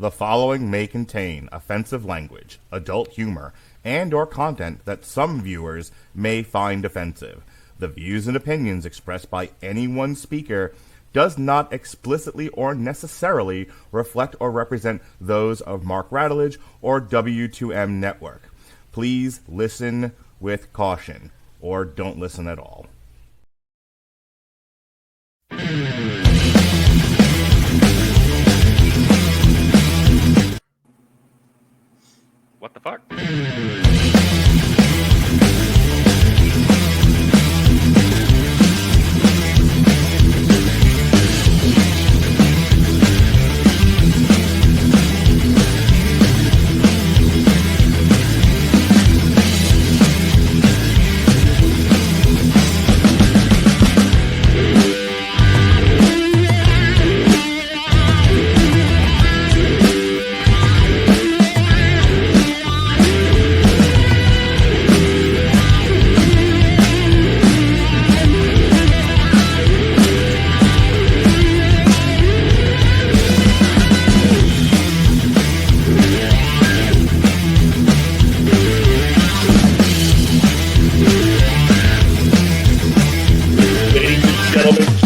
The following may contain offensive language, adult humor, and or content that some viewers may find offensive. The views and opinions expressed by any one speaker does not explicitly or necessarily reflect or represent those of Mark Radulich or W2M Network. Please listen with caution, or don't listen at all. What the fuck?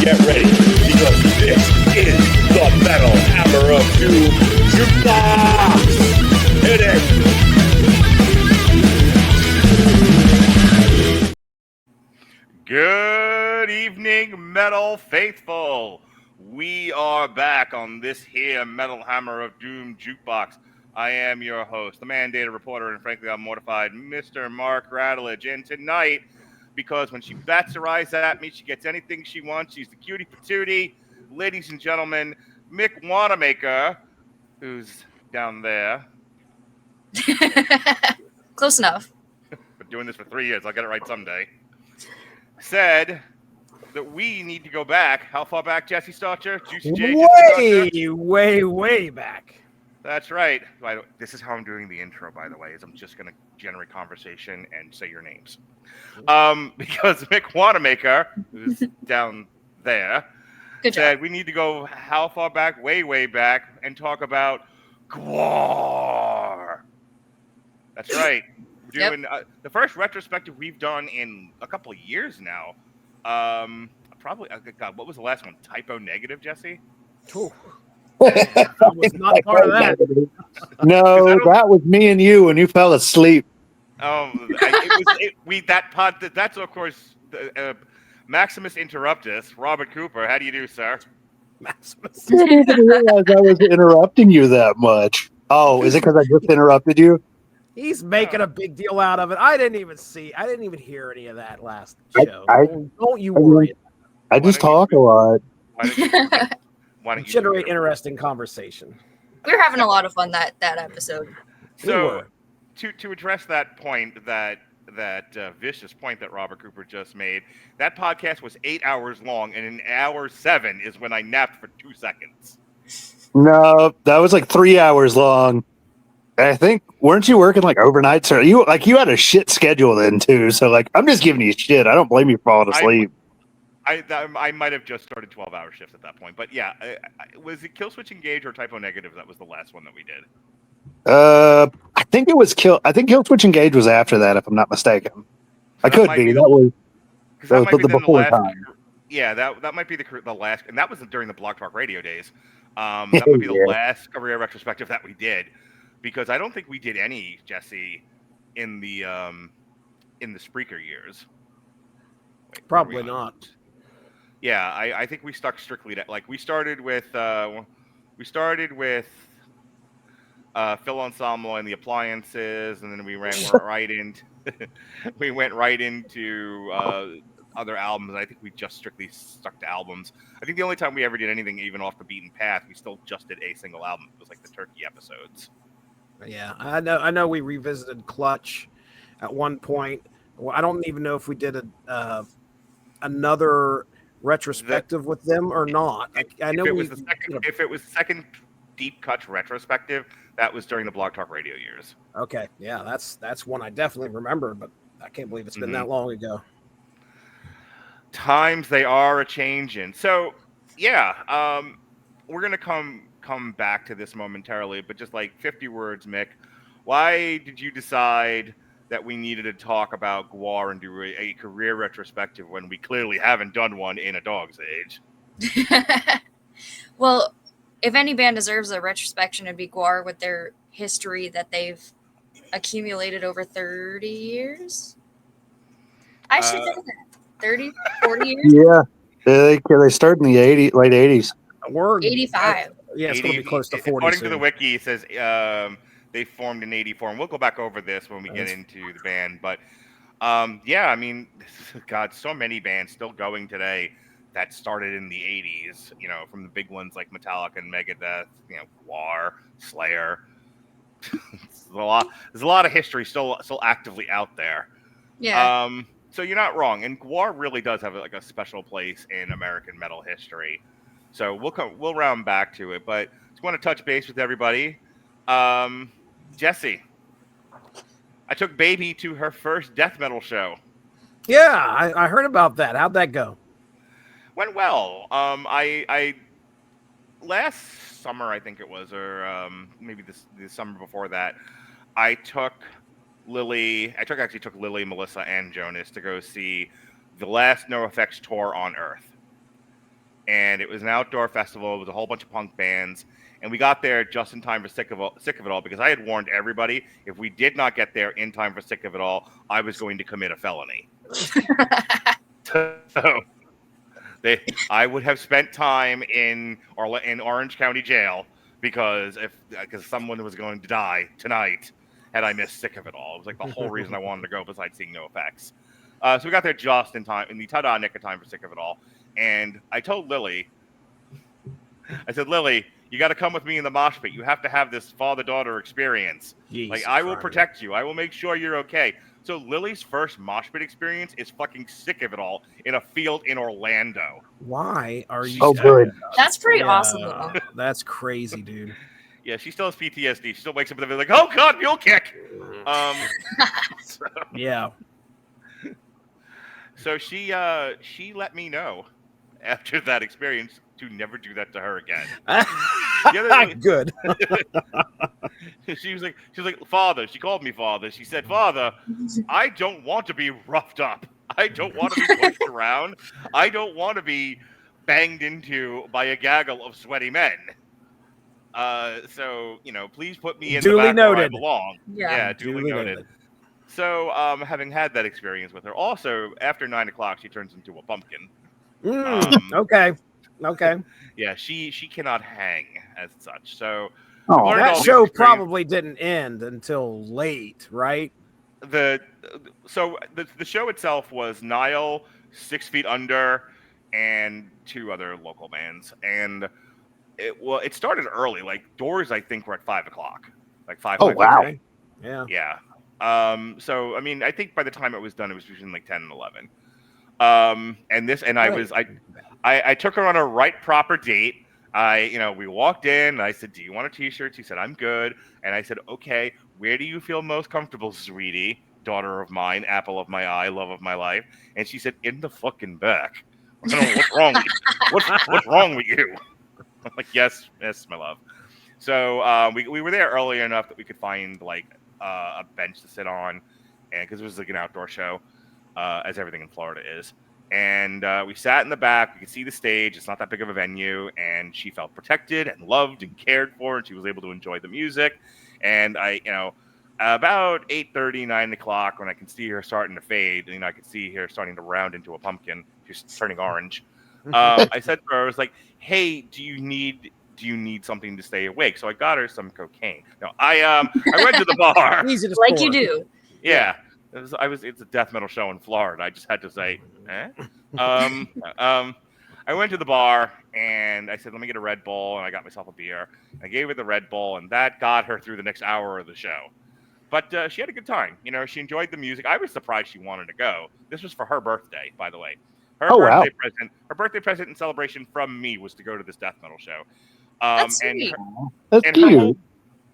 Get ready, because this is the Metal Hammer of Doom Jukebox! Hit it! Good evening, Metal Faithful. We are back on this here Metal Hammer of Doom Jukebox. I am your host, the mandated reporter, and frankly, I'm mortified, Mr. Mark Radulich. And tonight, because when she bats her eyes at me, she gets anything she wants. She's the cutie patootie. Ladies and gentlemen, Mick Wanamaker, who's down there. Close enough. Been doing this for 3 years. I'll get it right someday. Said that we need to go back. How far back, Jesse Starcher? Juicy J. Way back. That's right. This is how I'm doing the intro, by the way, is I'm just going to generate conversation and say your names. Because Mick Wanamaker, who's down there, said we need to go how far back? Way back, and talk about Gwar. That's right. We're doing the first retrospective we've done in a couple of years now. Probably, God, what was the last one? Typo negative, Jesse? Ooh. I was not part of that. No, that was me and you when you fell asleep. That's of course Maximus Interruptus, Robert Cooper. How do you do, sir? Maximus. I didn't even realize I was interrupting you that much. Oh, is it because I just interrupted you? He's making a big deal out of it. I didn't even hear any of that last show. Don't you worry. I just talk a lot. Why don't you generate interesting conversation? We're having a lot of fun that episode. So to address that point, that vicious point that Robert Cooper just made, that podcast was 8 hours long, and in hour 7 is when I napped for 2 seconds. No, that was like 3 hours long. I think, weren't you working like overnight, sir? You had a shit schedule then too. So like, I'm just giving you shit. I don't blame you for falling asleep. I might have just started 12-hour shifts at that point, but yeah, was it Kill Switch Engage or Typo Negative? That was the last one that we did. I think it was Kill Switch Engage was after that, if I'm not mistaken. I could be. That was the before time. Yeah, that might be the last, and that was during the Blog Talk Radio days. That would be the last career retrospective that we did, because I don't think we did any, Jesse, in the Spreaker years. Wait, probably not. Yeah, I think we stuck strictly to, like, we started with Phil Ensemble and the Appliances, and then we went right into other albums. I think we just strictly stuck to albums. I think the only time we ever did anything even off the beaten path, we still just did a single album. It was like the Turkey episodes. Yeah, I know we revisited Clutch at one point. Well, I don't even know if we did another retrospective with them or not. I know if it was the second Deep Cuts retrospective, that was during the Blog Talk Radio years. Okay, yeah, that's one I definitely remember, but I can't believe it's been that long ago. Times they are a changing. So yeah, we're gonna come come back to this momentarily, but just like 50 words, Mick. Why did you decide that we needed to talk about Gwar and do a career retrospective when we clearly haven't done one in a dog's age? Well, if any band deserves a retrospection, it'd be Gwar with their history that they've accumulated over 30 years. I should know that. 30, 40 years? Yeah. They started in the late 80s. We're 85. Yeah, it's going to be close to 40. According soon. to the wiki, it says they formed in 84, and we'll go back over this when we get into the band. But yeah, I mean, God, so many bands still going today that started in the 80s, you know, from the big ones like Metallica and Megadeth, you know, Gwar, Slayer. There's a lot of history still actively out there. Yeah. So you're not wrong, and Gwar really does have like a special place in American metal history. So we'll round back to it, but just want to touch base with everybody. Jesse, I took Baby to her first death metal show. Yeah, I heard about that. How'd that go? Went well. I last summer, I think it was, or maybe the summer before that, I took Lily, Melissa, and Jonas to go see the last NoFX tour on Earth. And it was an outdoor festival. It was a whole bunch of punk bands. And we got there just in time for Sick of It All, because I had warned everybody, if we did not get there in time for Sick of It All, I was going to commit a felony. So I would have spent time in Orange County Jail because someone was going to die tonight had I missed Sick of It All. It was like the whole reason I wanted to go, besides seeing NoFX. So we got there just in time, in the ta-da nick of time for Sick of It All. And I told Lily, I said, Lily, you got to come with me in the mosh pit. You have to have this father-daughter experience. Jesus I will Christ. protect you. I will make sure you're okay. So Lily's first mosh pit experience is fucking Sick of It All in a field in Orlando. Why are you? Oh, good. That's pretty awesome, though. That's crazy, dude. Yeah, she still has PTSD. She still wakes up and they're like, oh God, mule kick. Yeah. So she let me know after that experience to never do that to her again. Good. She was like, Father. She called me Father. She said, Father, I don't want to be roughed up. I don't want to be pushed around. I don't want to be banged into by a gaggle of sweaty men. So, you know, please put me in the back where I belong. Yeah, duly noted. So, having had that experience with her, also after 9 o'clock, she turns into a pumpkin. Okay. Yeah, she cannot hang as such. So that show probably didn't end until late, right? The show itself was Nile, 6 Feet Under, and 2 other local bands, and it started early. Like doors, I think, were at 5 o'clock, like 5. Oh wow! Yeah. So I mean, I think by the time it was done, it was between like 10 and 11. I took her on a right proper date. We walked in and I said, do you want a t-shirt? She said, I'm good. And I said, okay, where do you feel most comfortable, sweetie? Daughter of mine, apple of my eye, love of my life. And she said, in the fucking back. I don't know, what's wrong with you? What's wrong with you? I'm like, yes, my love. So we were there early enough that we could find like a bench to sit on, and because it was like an outdoor show, as everything in Florida is. And we sat in the back. We could see the stage. It's not that big of a venue. And she felt protected and loved and cared for. And she was able to enjoy the music. And about 8:30, 9 o'clock, when I can see her starting to fade, I could see her starting to round into a pumpkin. She's turning orange. I said to her, I was like, hey, do you need something to stay awake? So I got her some cocaine. No, I went to the bar. Like you do. Yeah. It's a death metal show in Florida. I just had to say, eh? I went to the bar and I said, let me get a Red Bull, and I got myself a beer. I gave her the Red Bull, and that got her through the next hour of the show. But she had a good time. She enjoyed the music. I was surprised she wanted to go. This was for her birthday, by the way. Her birthday present and celebration from me was to go to this death metal show. That's sweet. That's cute.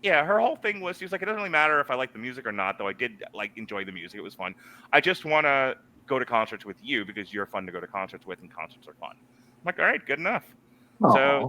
Her whole thing was, she was like, it doesn't really matter if I like the music or not, though I did enjoy the music. It was fun. I just want to go to concerts with you because you're fun to go to concerts with, and concerts are fun. I'm like, all right, good enough. So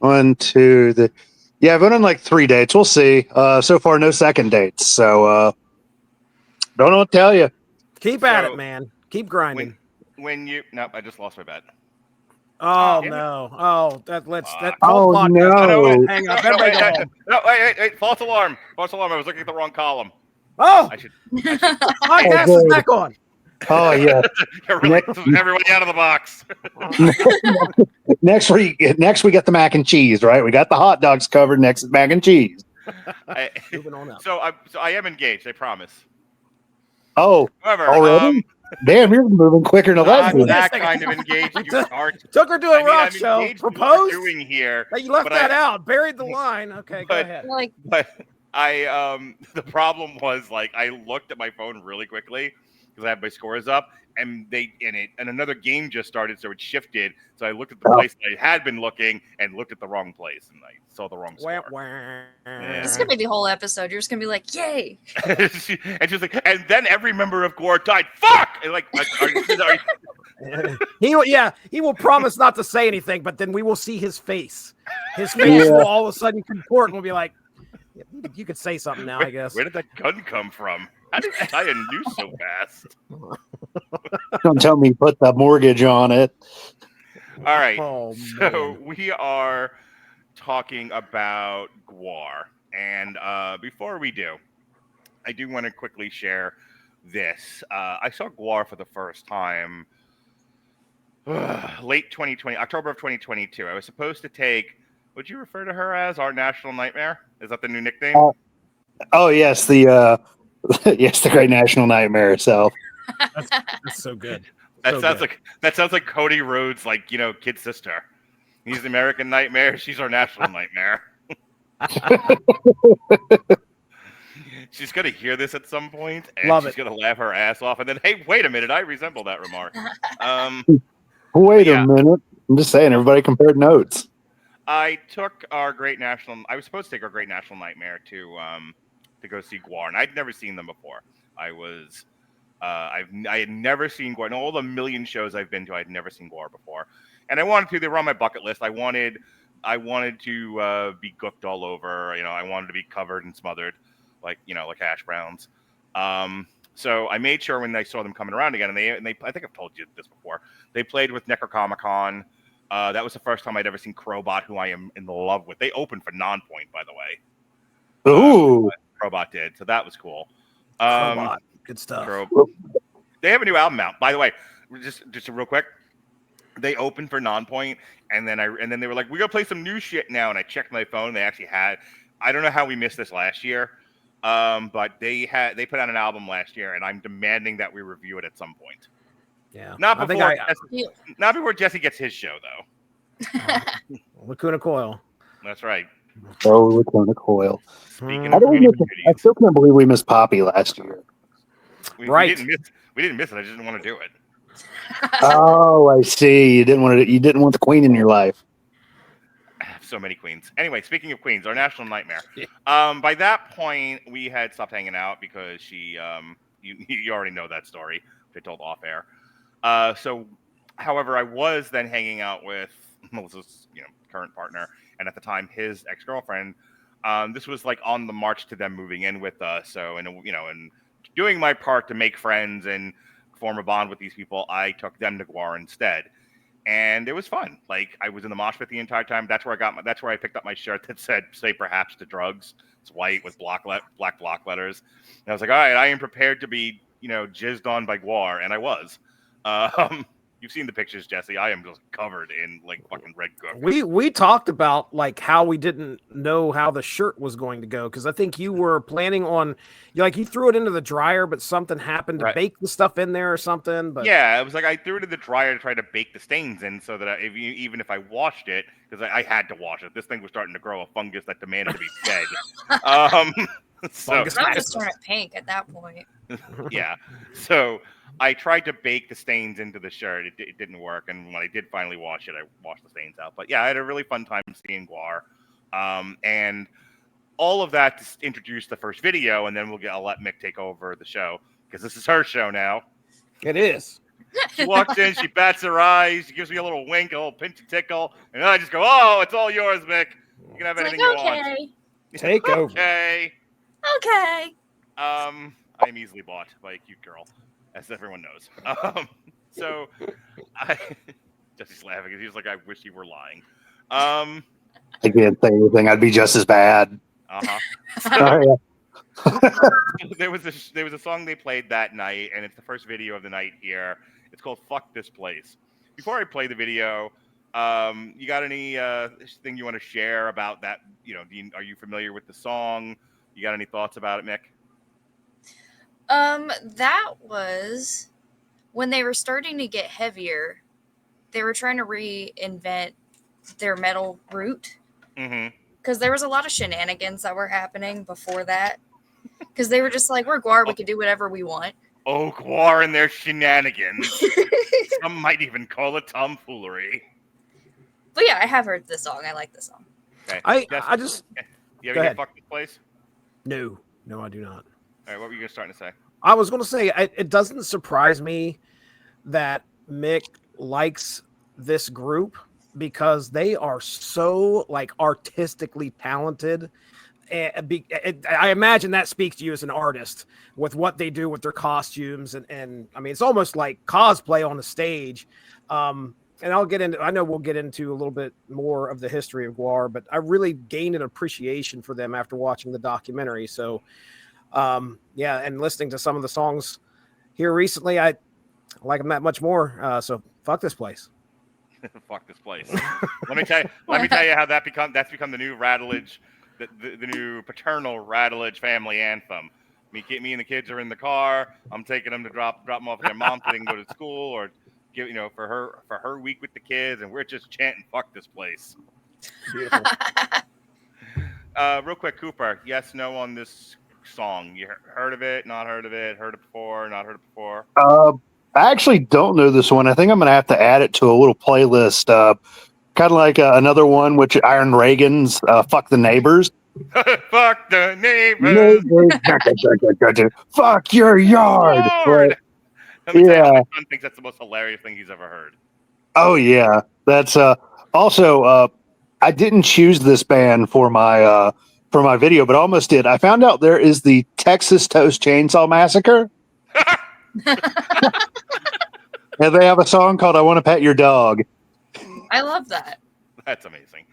1, 2, yeah, I've been on like 3 dates. We'll see. So far, no second dates. So don't know what to tell you. Keep at it, man. Keep grinding. When you nope, I just lost my bet. Oh Damn it. no! Oh, that Oh, podcast. no. Hang up. Everybody go home. No, wait! False alarm! False alarm! I was looking at the wrong column. Oh, I should. podcast Oh, is good. back on. Oh yeah. Really, everybody out of the box. Next we get the mac and cheese, right? We got the hot dogs covered. Next is mac and cheese. Moving on up. So I am engaged. I promise. Oh, However, already? Damn, you're moving quicker than a not lesbian. that kind of engaged. You Took- start. Took her to a rock I'm show. engaged to what we're Proposed. doing here, Hey, you left but that out. Buried the line. Okay, go but- ahead. Like, but I the problem was like I looked at my phone really quickly because I have my scores up, and another game just started, so it shifted. So I looked at the place that I had been looking and looked at the wrong place, and I saw the wrong score. Wah, wah. Yeah. this is gonna be the whole episode. You're just gonna be like, "Yay!" and she's like, and then every member of Gwar died. Fuck! And like, He will promise not to say anything, but then we will see his face. His face will all of a sudden contort, and we'll be like, "You could say something now, I guess." Where did that gun come from? How did you tie a noose so fast? Don't tell me you put the mortgage on it. All right, Oh, so man. we are talking about Gwar, and before we do, I do want to quickly share this. I saw Gwar for the first time late 2020, October of 2022. I was supposed to take. Would you refer to her as our national nightmare? Is that the new nickname? Oh yes, the Great National Nightmare itself. That's so good. That So sounds good. like Cody Rhodes' kid sister. He's the American Nightmare. She's our national nightmare. She's gonna hear this at some point, and Love she's it. gonna laugh her ass off. And then, hey, wait a minute, I resemble that remark. Wait Yeah. a minute. I'm just saying, everybody compared notes. I took our great national. I was supposed to take our great national nightmare to go see Gwar, and I'd never seen them before. I had never seen Gwar. In all the million shows I've been to, I'd never seen Gwar before, and I wanted to. They were on my bucket list. I wanted to be gooked all over. I wanted to be covered and smothered, like hash browns. So I made sure when I saw them coming around again, and they I think I've told you this before. They played with Necrocomic-Con. That was the first time I'd ever seen Crowbot, who I am in love with. They opened for Nonpoint, by the way. Ooh. Crowbot did, so that was cool. Crowbot. Good stuff. They have a new album out, by the way. Just real quick. They opened for Nonpoint, and then they were like, "We gotta play some new shit now." And I checked my phone. They actually had. I don't know how we missed this last year, but they put out an album last year, and I'm demanding that we review it at some point. Yeah. Not before Yeah. not before Jesse gets his show, though. Lacuna Coil. That's right. Oh, Lacuna Coil. Speaking I, of don't miss, I still can't believe we missed Poppy last year. we Right. didn't miss it. I just didn't want to do it. Oh, I see. You didn't want the queen in your life. I have so many queens. Anyway, speaking of queens, our national nightmare. By that point, we had stopped hanging out because she. You already know that story. Which I told off air. However, I was then hanging out with Melissa's, current partner, and at the time his ex-girlfriend. This was like on the march to them moving in with us. So, and doing my part to make friends and form a bond with these people, I took them to Gwar instead, and it was fun. Like I was in the mosh pit the entire time. That's where I picked up my shirt that said "Say Perhaps to Drugs." It's white with black block letters, and I was like, all right, I am prepared to be jizzed on by Gwar, and I was. You've seen the pictures, Jesse. I am just covered in like fucking red gook. We talked about like how we didn't know how the shirt was going to go because I think you were planning on you threw it into the dryer, but something happened to Right. bake the stuff in there or something. But Yeah, it was like I threw it in the dryer to try to bake the stains in, so that even if I washed it, because I had to wash it, this thing was starting to grow a fungus that demanded to be fed. So Fungus. I'm just turn it pink at that point. yeah, so I tried to bake the stains into the shirt. It didn't work, and when I did finally wash it, I washed the stains out. But yeah, I had a really fun time seeing Gwar, and all of that to introduce the first video, and then I'll let Mick take over the show because this is her show now. it is. She walks in, she bats her eyes, she gives me a little wink, a little pinch and tickle, and I just go, "Oh, it's all yours, Mick. You can have It's anything like, you want." okay, Take over. Okay. okay. I am easily bought by a cute girl, as everyone knows. So I Jesse's laughing because he's like, "I wish you were lying." I can't say anything. I'd be just as bad. So, Oh, yeah. there was a song they played that night, and it's the first video of the night here. It's called "Fuck This Place." Before I play the video, you got any thing you want to share about that? You know, are you familiar with the song? You got any thoughts about it, Mick? That was when they were starting to get heavier. They were trying to reinvent their metal route. Mm-hmm. Because there was a lot of shenanigans that were happening before that. Because they were just like, we're Gwar, we can do whatever we want. Oh, Gwar and their shenanigans. Some might even call it tomfoolery. But yeah, I have heard this song. I like this song. Okay. I just You Go ever ahead. get fucked this place? no, I do not. All right, what were you starting to say? I was going to say it doesn't surprise me that Mick likes this group because they are so like artistically talented. I imagine that speaks to you as an artist with what they do with their costumes and I mean it's almost like cosplay on the stage. And I know we'll get into a little bit more of the history of Gwar, but I really gained an appreciation for them after watching the documentary. So yeah, and listening to some of the songs here recently, I like them that much more. So fuck this place. Fuck this place. Let me tell you how that's become the new Radulich, the new paternal Radulich family anthem. Me and the kids are in the car. I'm taking them to drop them off at their mom so they can go to school, or give for her week with the kids, and we're just chanting "fuck this place." Beautiful. Real quick, Cooper. Yes, no on this song. You heard of it? Not heard of it? Heard it before? Not heard it before? I actually don't know this one. I think I'm going to have to add it to a little playlist. Kind of like another one, which Iron Reagan's "Fuck the Neighbors." Fuck the neighbors. Fuck your yard. Lord. Let me tell you, Yeah. my son thinks that's the most hilarious thing he's ever heard. Oh yeah, that's also. I didn't choose this band for my video, but almost did. I found out there is the Texas Toast Chainsaw Massacre. And they have a song called "I Want to Pet Your Dog." I love that. That's amazing.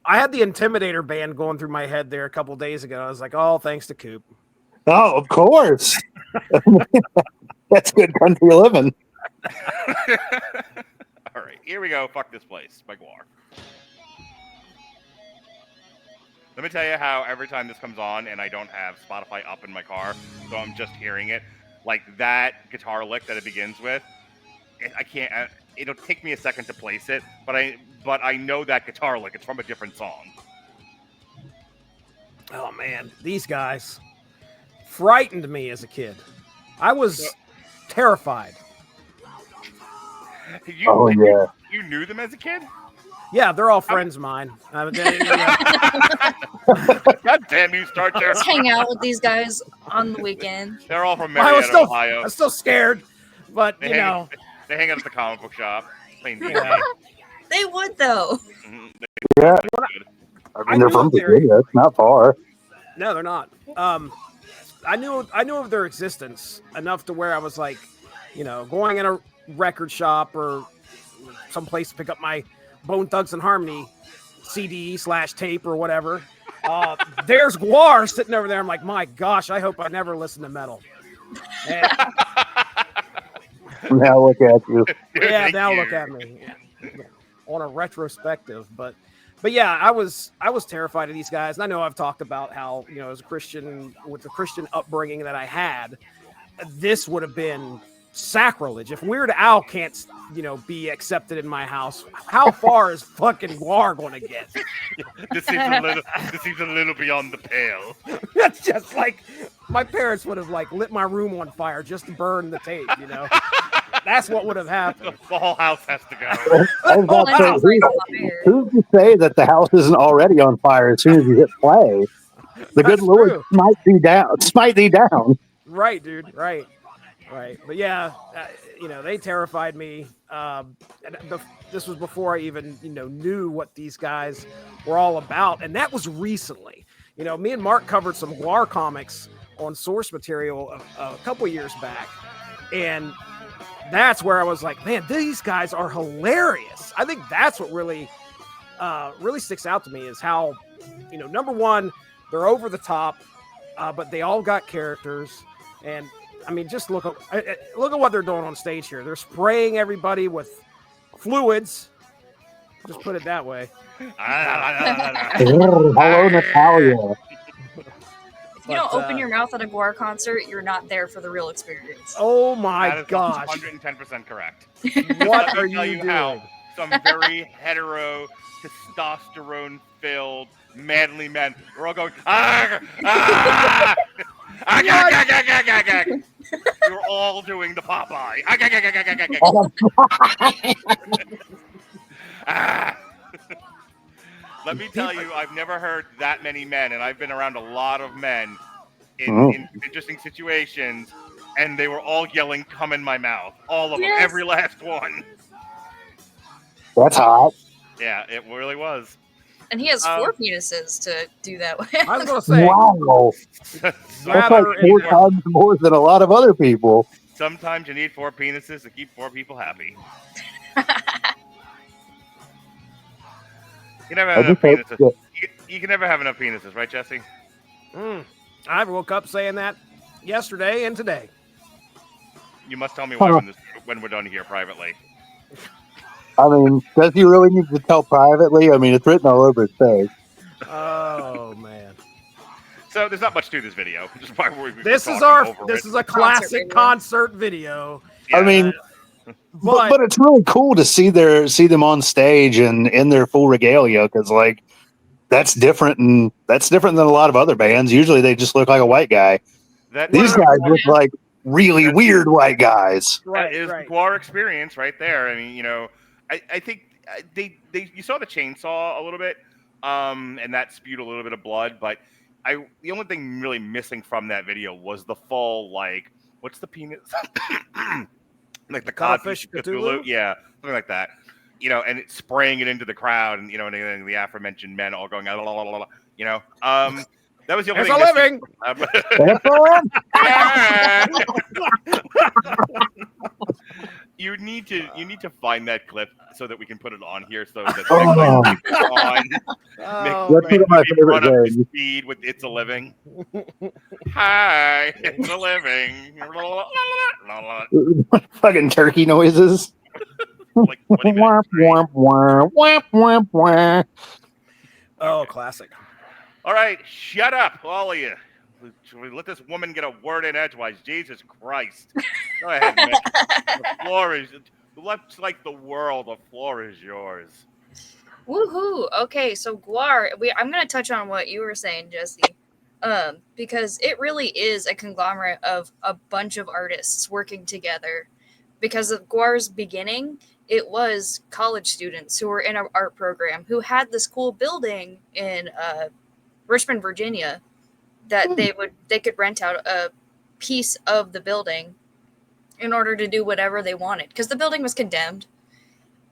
I had the Intimidator band going through my head there a couple days ago. I was like, oh, thanks to Coop. Oh, of course. That's good country living. All right, here we go. Fuck this place by Gwar. Let me tell you how every time this comes on and I don't have Spotify up in my car, so I'm just hearing it, like that guitar lick that it begins with, I can't. It'll take me a second to place it, but I know that guitar lick. It's from a different song. Oh man, these guys frightened me as a kid. I was terrified. You knew them as a kid? Yeah, they're all friends of mine. God damn you, Starcher. Let's hang out with these guys on the weekend. They're all from I Marietta, was Ohio. still scared, but They you know. hang out at the comic book shop. Playing D&D. Yeah. They would though. Yeah, I I mean they're knew from they're- Virginia. It's not far. No, they're not. I knew of their existence enough to where I was like, going in a record shop or someplace to pick up my Bone Thugs and Harmony CD/tape or whatever. There's Gwar sitting over there. I'm like, my gosh, I hope I never listen to metal. And, Now look at you. yeah, Thank now you. look at me on a retrospective. But yeah, I was terrified of these guys. And I know I've talked about how, as a Christian, with the Christian upbringing that I had, this would have been sacrilege. If Weird Al can't, be accepted in my house, how far is fucking Gwar going to get? This seems a little beyond the pale. That's just like my parents would have lit my room on fire just to burn the tape. That's what would have happened. The whole house has to go. I was about to That say, sounds like fire. who's to say that the house isn't already on fire as soon as you hit play? The good That's Lord true. smite thee down. Right, dude. Right. Right. But yeah, they terrified me. This was before I even, knew what these guys were all about. And that was recently. Me and Mark covered some Gwar comics on source material a couple years back. And that's where I was like, man, these guys are hilarious. I think that's what really sticks out to me is how, number one, they're over the top, but they all got characters. And I mean, just look at what they're doing on stage here. They're spraying everybody with fluids. Just put it that way. Hello, Natalia. If you don't open your mouth at a Gwar concert, you're not there for the real experience. Oh my gosh. 110% correct. What are you doing? Some very hetero, testosterone-filled, manly men. We're all going, You're all doing the Popeye. Let me tell you, I've never heard that many men, and I've been around a lot of men in interesting situations, and they were all yelling, "Come in my mouth!" All of them, every last one. That's hot. Yeah, it really was. And he has 4 penises to do that with. I was going to say, wow. That's like 4 times more than a lot of other people. Sometimes you need 4 penises to keep 4 people happy. You never have enough penises. You can never have enough penises, right, Jesse? I woke up saying that yesterday and today. You must tell me why when we're done here privately. I mean, does he really need to tell privately? I mean, it's written all over his face. Oh man! So there's not much to this video. Just why this is a classic concert video. Yeah. I mean, but it's really cool to see them on stage and in their full regalia because like that's different than a lot of other bands. Usually they just look like a white guy. These guys look like really weird white guys. That is the Gwar experience right there. I mean, I think you saw the chainsaw a little bit, and that spewed a little bit of blood. But the only thing really missing from that video was the full what's the penis? Like the codfish Cthulhu? Yeah, something like that. And it's spraying it into the crowd, and and the aforementioned men all going, that was the only thing. You need to find that clip so that we can put it on here, so that that's one of my favorite games. Speed with "It's a Living." Hi, it's a living. Fucking turkey noises. Like womp, womp, womp, womp, womp, womp. Oh, classic. All right, shut up, all of you. Let this woman get a word in edgewise. Jesus Christ. Go ahead, Nick. The floor is, much like the world, the floor is yours. Woohoo! Okay, so Gwar, I'm going to touch on what you were saying, Jesse, because it really is a conglomerate of a bunch of artists working together. Because of Gwar's beginning, it was college students who were in an art program who had this cool building in Richmond, Virginia, that they could rent out a piece of the building in order to do whatever they wanted, because the building was condemned.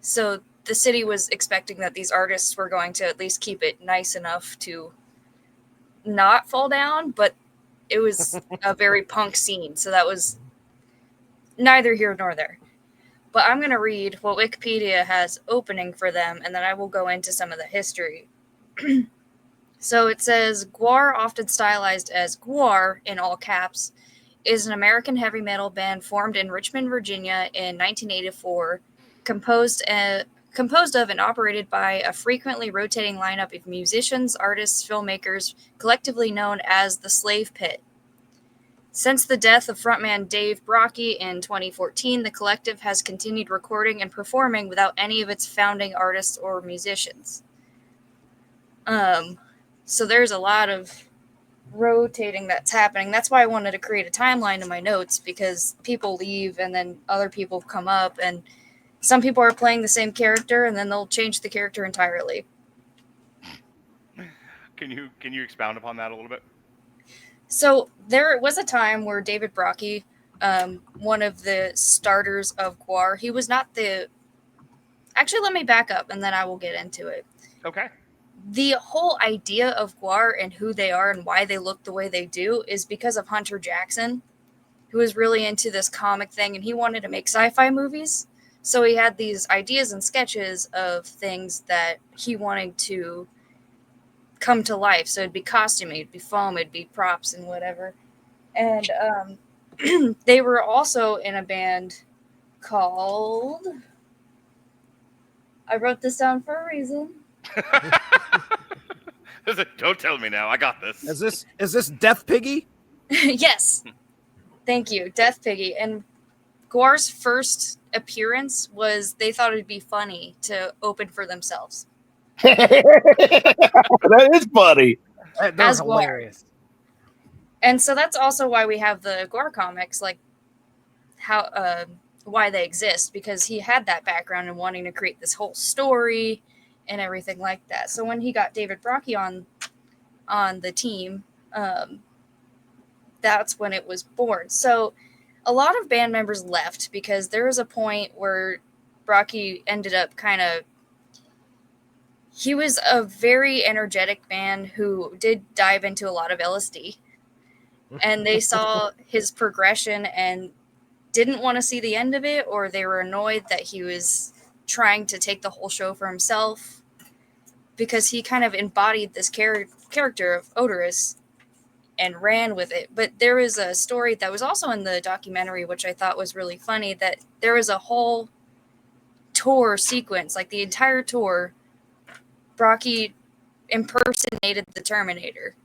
So the city was expecting that these artists were going to at least keep it nice enough to not fall down, but it was a very punk scene, so that was neither here nor there. But I'm going to read what Wikipedia has opening for them, and then I will go into some of the history. So it says, Gwar, often stylized as Gwar in all caps, is an American heavy metal band formed in Richmond, Virginia in 1984, composed of and operated by a frequently rotating lineup of musicians, artists, filmmakers, collectively known as the Slave Pit. Since the death of frontman Dave Brockie in 2014, the collective has continued recording and performing without any of its founding artists or musicians. So there's a lot of rotating that's happening. That's why I wanted to create a timeline in my notes, because people leave and then other people come up, and some people are playing the same character and then they'll change the character entirely. Can you expound upon that a little bit? So there was a time where David Brockie one of the starters of Gwar. He was not the. Actually, let me back up and then I will get into it. Okay. The whole idea of Gwar and who they are and why they look the way they do is because of Hunter Jackson, who was really into this comic thing, and he wanted to make sci-fi movies. So he had these ideas and sketches of things that he wanted to come to life. So it'd be costuming, it'd be foam, it'd be props and whatever. And they were also in a band called... I wrote this down for a reason. Don't tell me now. I got this. Is this Death Piggy? Yes. Thank you, Death Piggy. And Gwar's first appearance was they thought it'd be funny to open for themselves. That is funny. They're As hilarious. And so that's also why we have the Gwar comics, like how why they exist, because he had that background in wanting to create this whole story and everything like that. So when he got David Brockie on the team, that's when it was born. So a lot of band members left because there was a point where Brockie ended up he was a very energetic man who did dive into a lot of LSD, and they saw his progression and didn't want to see the end of it, or they were annoyed that he was trying to take the whole show for himself, because he kind of embodied this character of Odorous and ran with it. But there was a story that was also in the documentary, which I thought was really funny, that there was a whole tour sequence, like the entire tour, Brockie impersonated the Terminator.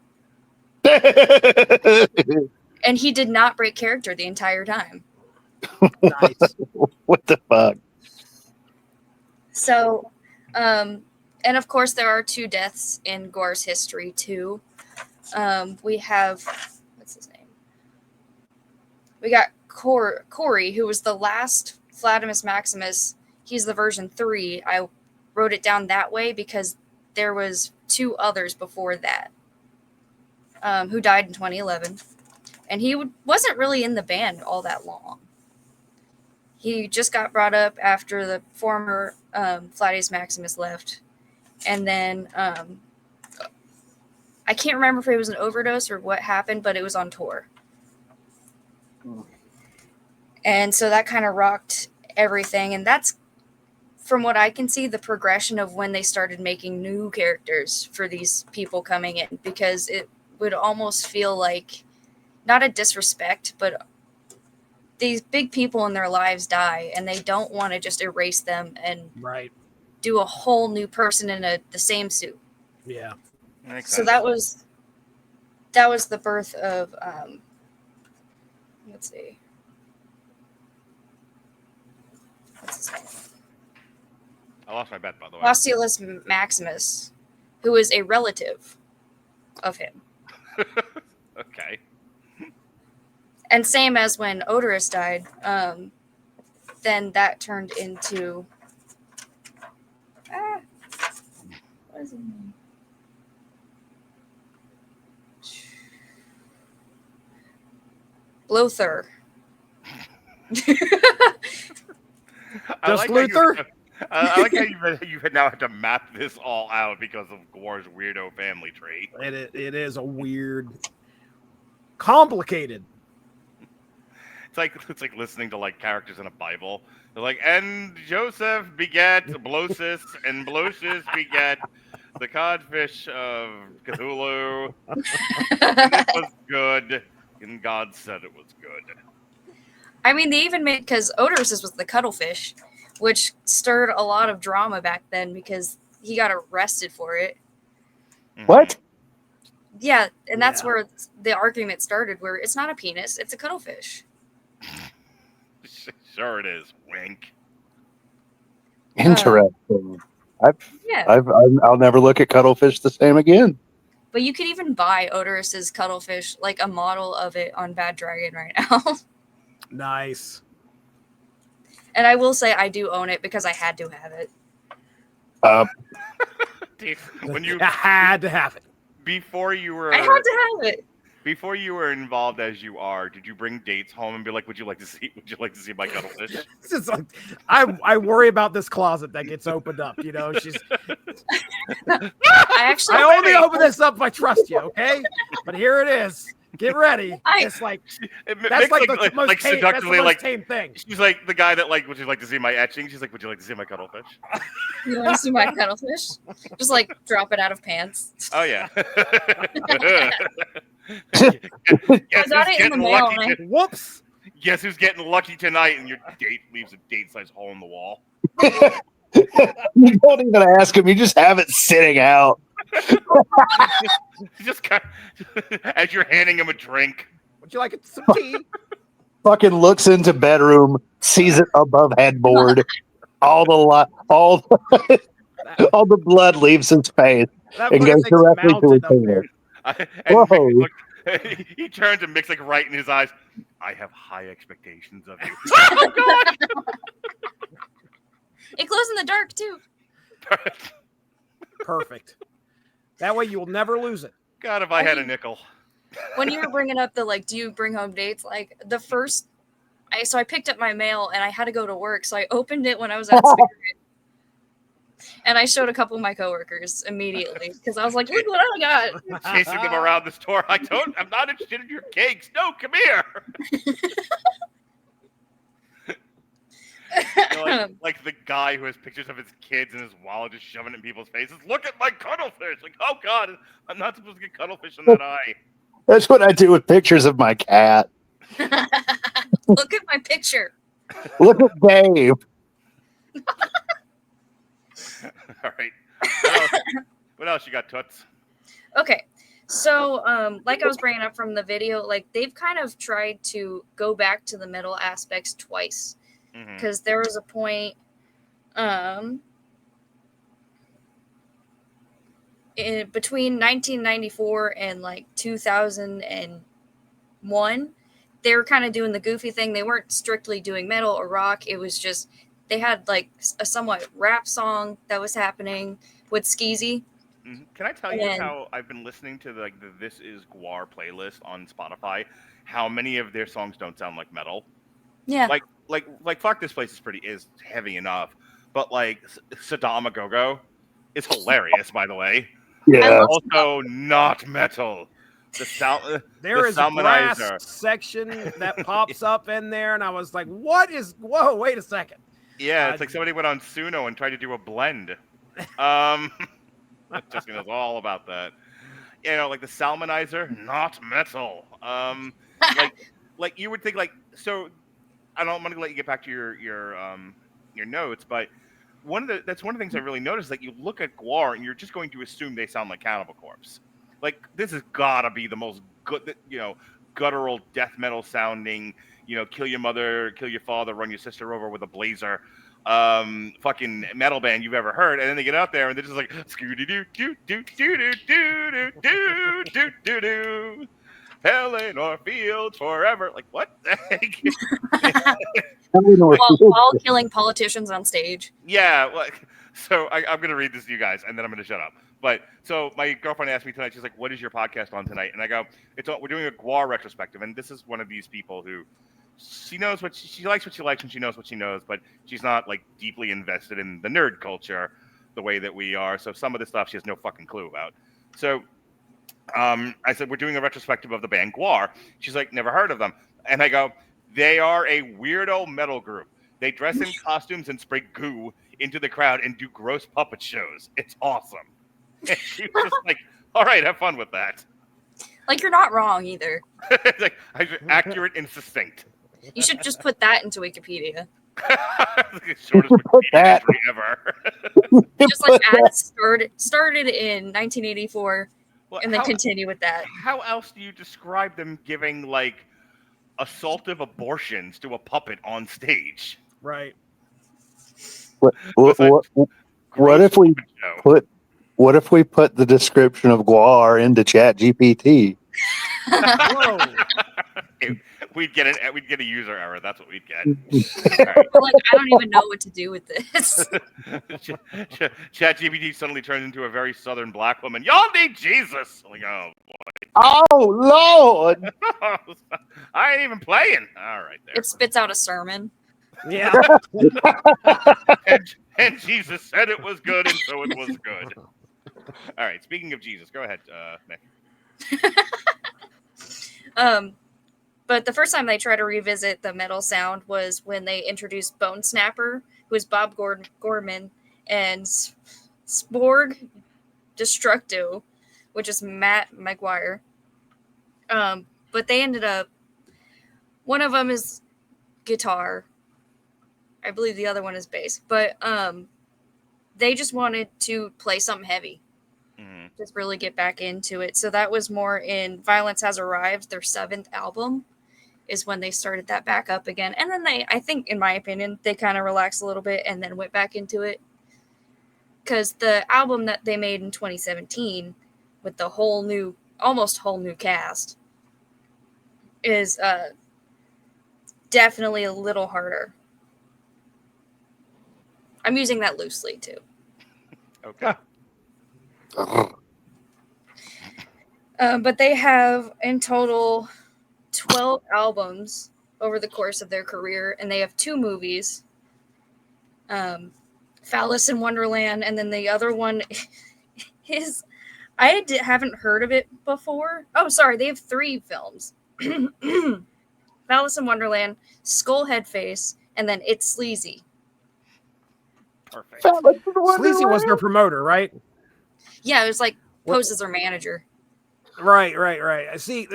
And he did not break character the entire time. Nice. What the fuck? So, and of course, there are 2 deaths in Gwar's history, too. We have, what's his name? We got Corey, who was the last Flatimus Maximus. He's the version 3. I wrote it down that way because there was 2 others before that, who died in 2011. And he wasn't really in the band all that long. He just got brought up after the former Flatius Maximus left. And then I can't remember if it was an overdose or what happened, but it was on tour. And so that kind of rocked everything. And that's, from what I can see, the progression of when they started making new characters for these people coming in, because it would almost feel like, not a disrespect, but these big people in their lives die, and they don't want to just erase them and Right. do a whole new person in the same suit. Yeah. Makes So sense. that was the birth of let's see, what's his name? I lost my bet, by the way. Faustulus Maximus, who is a relative of him. Okay. And same as when Odorous died, then that turned into... what is his name? Lothar. I Just like how Luther? I like how you now have to map this all out because of Gwar's weirdo family tree. It is a weird, complicated. It's like listening to like characters in a Bible. They're like, and Joseph begat Blosis, and Blosis begat the codfish of Cthulhu. And it was good, and God said it was good. I mean, they even made, because Odorous was the cuttlefish, which stirred a lot of drama back then because he got arrested for it. What? Yeah, and that's Yeah. where the argument started, where it's not a penis, it's a cuttlefish. Sure it is. Wink. Interesting. Yeah, I'll never look at cuttlefish the same again. but you could even buy Odorous's cuttlefish, like a model of it on Bad Dragon right now. Nice. And I will say I do own it because I had to have it. When you I had to have it. before you were I had to have it. Before you were involved as you are, did you bring dates home and be like, would you like to see my cuttlefish? It's just like I worry about this closet that gets opened up. You know, she's. I only open this up if I trust you, okay? But here it is. Get ready. It's like that's like the most tame, seductively, that's the most tame thing. She's like the guy that like, would you like to see my etching? She's like, would you like to see my cuttlefish? You want to see my cuttlefish? Just like drop it out of pants. Oh yeah. Whoops. Guess who's getting lucky tonight? And your date leaves a date-sized hole in the wall. You don't even ask him. You just have it sitting out. Just kind of, as you're handing him a drink. Would you like some tea? Fucking looks into bedroom, sees it above headboard. All the blood leaves his face and goes directly to his finger. He turns and Mick's like right in his eyes. I have high expectations of you. Oh, God. It glows in the dark too. Perfect. That way you will never lose it. God, if I had a nickel. When you were bringing up the like, do you bring home dates? Like the first, I picked up my mail and I had to go to work, so I opened it when I was at Spirit, and I showed a couple of my coworkers immediately because I was like, look what I got. Chasing them around the store. I'm not interested in your cakes. No, come here. You know, like the guy who has pictures of his kids in his wallet just shoving it in people's faces. Look at my cuttlefish. Like, oh God, I'm not supposed to get cuttlefish in that eye. That's what I do with pictures of my cat. Look at my picture. Look at Dave. All right. What else you got, Toots? Okay. So, like I was bringing up from the video, like they've kind of tried to go back to the metal aspects twice. Because there was a point between 1994 and like 2001, they were kind of doing the goofy thing. They weren't strictly doing metal or rock. It was just they had like a somewhat rap song that was happening with Skeezy. Can I tell you how I've been listening to the This Is Gwar playlist on Spotify? How many of their songs don't sound like metal? Yeah. Like fuck this place is heavy enough, but like Saddam Go is hilarious, by the way. Yeah. Also not metal. There is a brass section that pops up in there, and I was like, "What is? Whoa! Wait a second." Yeah, it's like somebody went on Suno and tried to do a blend. Jessica knows all about that. You know, like the Salmonizer, not metal. Like you would think, like so. I'm going to let you get back to your notes, but that's one of the things I really noticed. Like you look at Gwar and you're just going to assume they sound like Cannibal Corpse. Like this has got to be the most good, guttural death metal sounding. Kill your mother, kill your father, run your sister over with a blazer. Fucking metal band you've ever heard, and then they get out there and they're just like scooty doo doo doo doo doo doo doo doo doo doo. Helen or Fields forever. Like what? while killing politicians on stage. Yeah. Like, so I'm going to read this to you guys, and then I'm going to shut up. But so my girlfriend asked me tonight. She's like, "What is your podcast on tonight?" And I go, we're doing a Gwar retrospective, and this is one of these people who she knows what she likes, what she likes, and she knows what she knows, but she's not like deeply invested in the nerd culture the way that we are. So some of the stuff she has no fucking clue about. So. I said, we're doing a retrospective of the band Gwar. She's like, never heard of them. And I go, they are a weirdo metal group. They dress in costumes and spray goo into the crowd and do gross puppet shows. It's awesome. And she was just like, all right, have fun with that. Like, you're not wrong either. It's like, accurate and sucted. You should just put that into Wikipedia. The shortest Wikipedia entry ever. Just like started in 1984. Well, and then continue with that. How else do you describe them giving like assaultive abortions to a puppet on stage? Right. What if we put the description of Gwar into Chat GPT? Whoa. We'd get a user error. That's what we'd get. Right. Like, I don't even know what to do with this. ChatGPT suddenly turns into a very southern black woman. Y'all need Jesus. I'm like, oh boy. Oh Lord! I ain't even playing. All right, there. It spits out a sermon. Yeah. And Jesus said it was good, and so it was good. All right. Speaking of Jesus, go ahead, Nick. But the first time they tried to revisit the metal sound was when they introduced Bone Snapper, who is Bob Gorman, and Sporg Destructo, which is Matt McGuire. But they ended up, one of them is guitar. I believe the other one is bass. But they just wanted to play something heavy. Mm-hmm. Just really get back into it. So that was more in Violence Has Arrived, their 7th album, is when they started that back up again. And then they, I think, in my opinion, they kind of relaxed a little bit and then went back into it. Because the album that they made in 2017 with the almost whole new cast is definitely a little harder. I'm using that loosely, too. Okay. But they have, in total, 12 albums over the course of their career, and they have 2 movies. Phallus in Wonderland, and then the other one is, haven't heard of it before. Oh, sorry, they have 3 films. Phallus in Wonderland, Skullhead Face, and then It's Sleazy. Perfect. Sleazy was their promoter, right? Yeah, it was like Pose as their manager. Right. I see.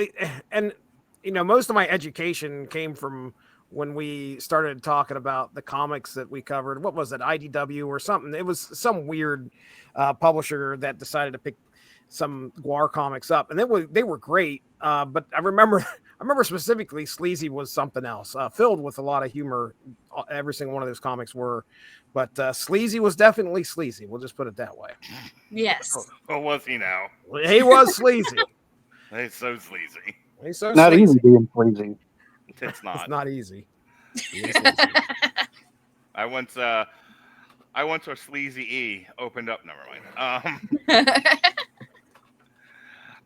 And, most of my education came from when we started talking about the comics that we covered. What was it, IDW or something? It was some weird publisher that decided to pick some Gwar comics up, and they were great. But I remember specifically Sleazy was something else, filled with a lot of humor. Every single one of those comics were, but Sleazy was definitely sleazy. We'll just put it that way. Yes. What was he now? He was sleazy. He's so sleazy. He's so Not sleazy. easy being sleazy. It's not. It's not easy. I went to a sleazy E. Opened up. Never mind.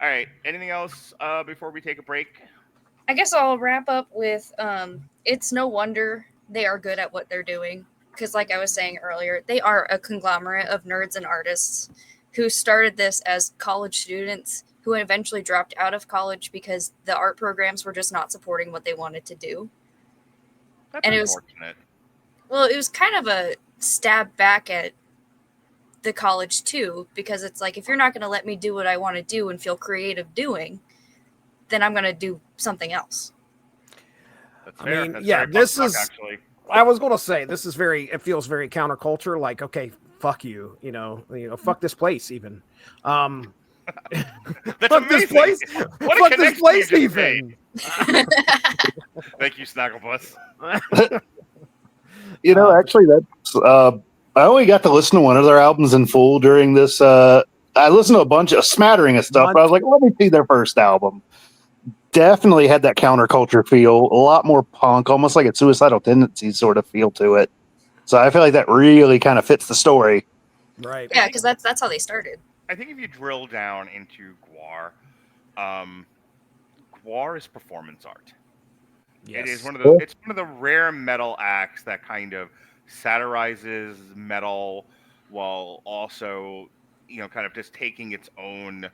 All right. Anything else before we take a break? I guess I'll wrap up with it's no wonder they are good at what they're doing. Because like I was saying earlier, they are a conglomerate of nerds and artists who started this as college students who eventually dropped out of college because the art programs were just not supporting what they wanted to do. That's And unfortunate. it was kind of a stab back at the college too, because it's like, if you're not going to let me do what I want to do and feel creative doing, then I'm going to do something else. That's fair. I mean, That's yeah, very this punk is. rock, actually. I was going to say it feels very counterculture. Like, okay, fuck you, fuck this place even. That's Fuck this amazing. place. What a Fuck this connection place you just even. Thank you, Snagglepuss. Actually, that's. I only got to listen to one of their albums in full during this. I listened to a smattering of stuff, but I was like, let me see their first album. Definitely had that counterculture feel, a lot more punk, almost like a Suicidal Tendencies sort of feel to it. So I feel like that really kind of fits the story. Right. Yeah, because that's how they started. I think if you drill down into Gwar, Gwar is performance art. Yes. It is one of the rare metal acts that kind of satirizes metal while also, kind of just taking its own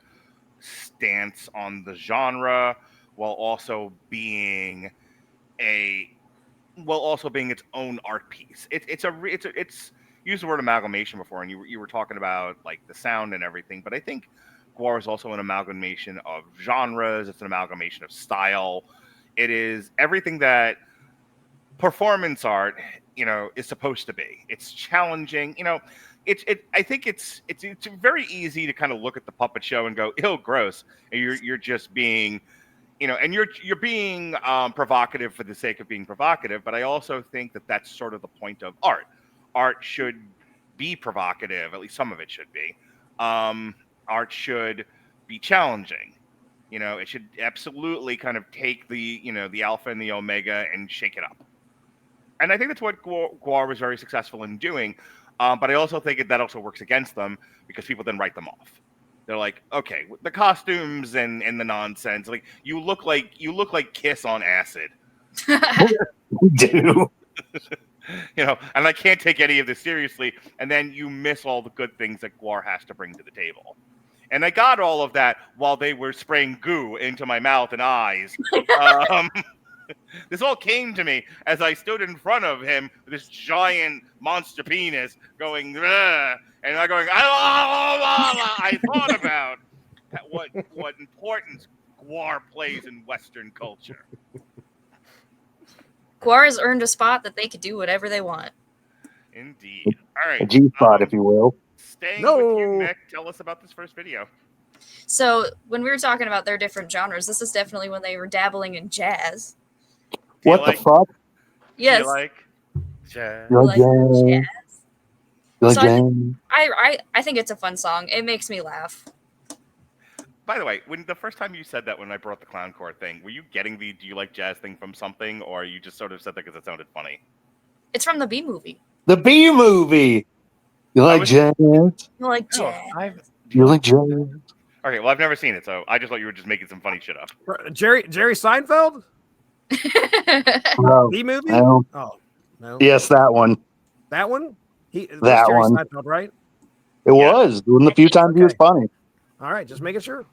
stance on the genre while also being its own art piece. It's used the word amalgamation before, and you were talking about like the sound and everything, but I think Gwar is also an amalgamation of genres. It's an amalgamation of style. It is everything that performance art, is supposed to be. It's challenging. I think it's very easy to kind of look at the puppet show and go, "Ew, gross," and you're just being, and you're being provocative for the sake of being provocative. But I also think that that's sort of the point of art. Art should be provocative. At least some of it should be. Art should be challenging. It should absolutely kind of take the alpha and the omega and shake it up. And I think that's what Gwar was very successful in doing. But I also think that also works against them because people then write them off. They're like, okay, the costumes and the nonsense. Like you look like Kiss on acid. We do. And I can't take any of this seriously. And then you miss all the good things that Gwar has to bring to the table. And I got all of that while they were spraying goo into my mouth and eyes. This all came to me as I stood in front of him with this giant monster penis going, "Ugh," and I'm going, I thought about what importance Gwar plays in Western culture. Gwar has earned a spot that they could do whatever they want. Indeed. All right. A G spot, if you will. Staying with you, Nick, tell us about this first video. So when we were talking about their different genres, this is definitely when they were dabbling in jazz. What the fuck? Yes. Do you like jazz? You like jazz? You like So jazz? I think it's a fun song. It makes me laugh. By the way, when the first time you said that when I brought the clowncore thing, were you getting the "do you like jazz" thing from something, or you just sort of said that because it sounded funny? It's from the B movie. The B movie. You like jazz? You like jazz? You like jazz? Okay, well, I've never seen it, so I just thought you were just making some funny shit up. Jerry Seinfeld? No. B movie? No. Oh, no. Yes, that one. That one? That Jerry one. Seinfeld, right? It was. One of the few times he was funny. All right, just making sure.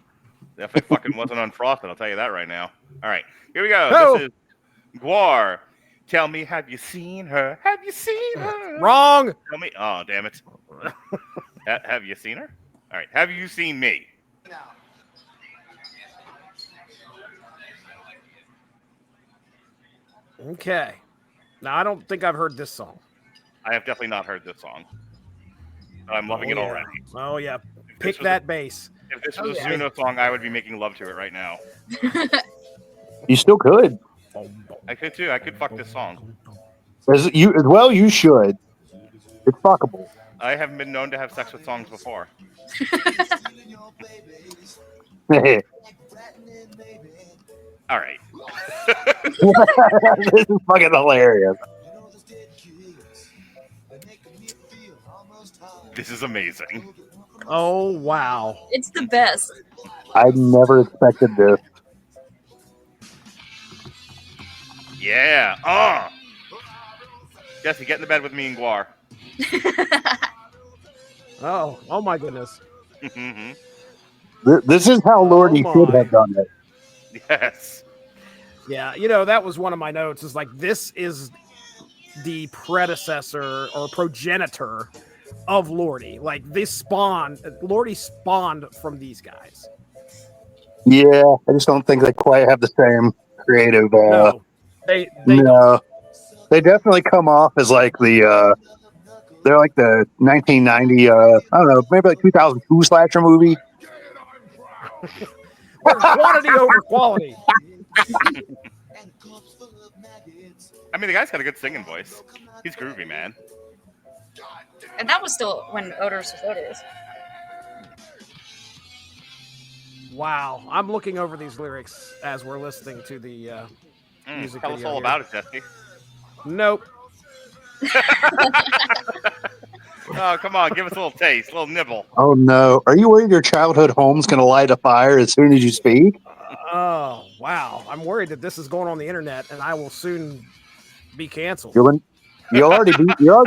Definitely fucking wasn't on Frosted, I'll tell you that right now. All right, here we go. Oh. This is Gwar. Tell me, have you seen her? Have you seen her? Wrong. Tell me. Oh, damn it. Have you seen her? All right. Have you seen me? Okay. Now, I don't think I've heard this song. I have definitely not heard this song. I'm loving it already. Oh, yeah. Pick that bass. If this was a Zuno song, I would be making love to it right now. You still could. I could too. I could fuck this song. You should. It's fuckable. I haven't been known to have sex with songs before. All right. This is fucking hilarious. This is amazing. Oh, wow. It's the best. I never expected this. Yeah. Jesse, get in the bed with me and Gwar. Oh my goodness. This is how Lordy should have done it. Yes. Yeah, that was one of my notes. Is like, this is the predecessor or progenitor of Lordy. Like, Lordy spawned from these guys. Yeah, I just don't think they quite have the same creative. No, they no, they definitely come off as like the they're like the 1990 I don't know, maybe like 2002 slasher movie. Quantity over quality. I mean, the guy's got a good singing voice. He's groovy, man. And that was still when Odors was Odors. Wow, I'm looking over these lyrics as we're listening to the music Tell us video all here. about it, Jesse. Nope. Oh, come on. Give us a little taste, a little nibble. Oh, no. Are you worried your childhood home's going to light a fire as soon as you speak? Oh, wow. I'm worried that this is going on the internet and I will soon be canceled. You're already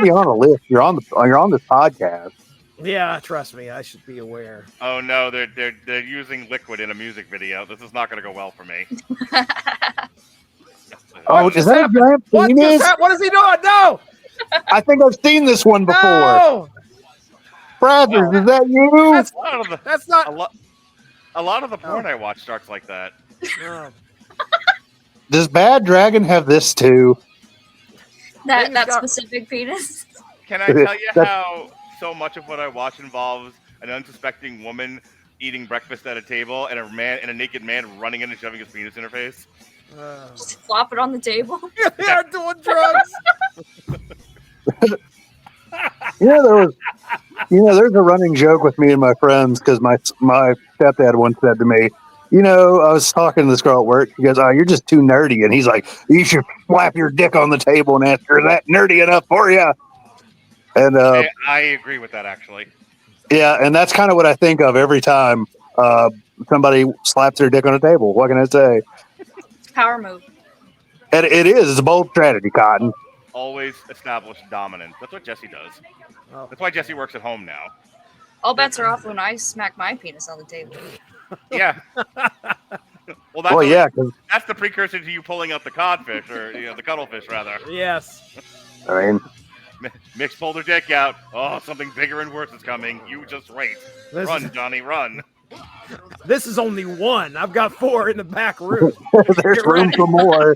on a list. You're on this podcast. Yeah, trust me. I should be aware. Oh, no. They're using liquid in a music video. This is not going to go well for me. Oh, is that a giant penis? What is he doing? No! I think I've seen this one before. No! Brazzers, is that you? That's not. A lot of the porn I watch starts like that. Does Bad Dragon have this too? That specific penis. Can I tell you how so much of what I watch involves an unsuspecting woman eating breakfast at a table and a naked man running in and shoving his penis in her face? Just flop it on the table. They are doing drugs. There's a running joke with me and my friends because my stepdad once said to me, I was talking to this girl at work. He goes, "Oh, you're just too nerdy," and he's like, "You should slap your dick on the table and ask her, is that nerdy enough for you?" And I agree with that, actually. Yeah, and that's kind of what I think of every time somebody slaps their dick on a table. What can I say? It's power move. And it is. It's a bold strategy, Cotton. Always establish dominance. That's what Jesse does. Oh. That's why Jesse works at home now. All bets are off when I smack my penis on the table. Yeah. Well, Well, yeah, 'cause, that's the precursor to you pulling out the codfish, or the cuttlefish, rather. Yes. I mean, Mix pulled her dick out. Oh, something bigger and worse is coming. You just wait. Run, Johnny, run. This is only one. I've got 4 in the back room. there's room for more.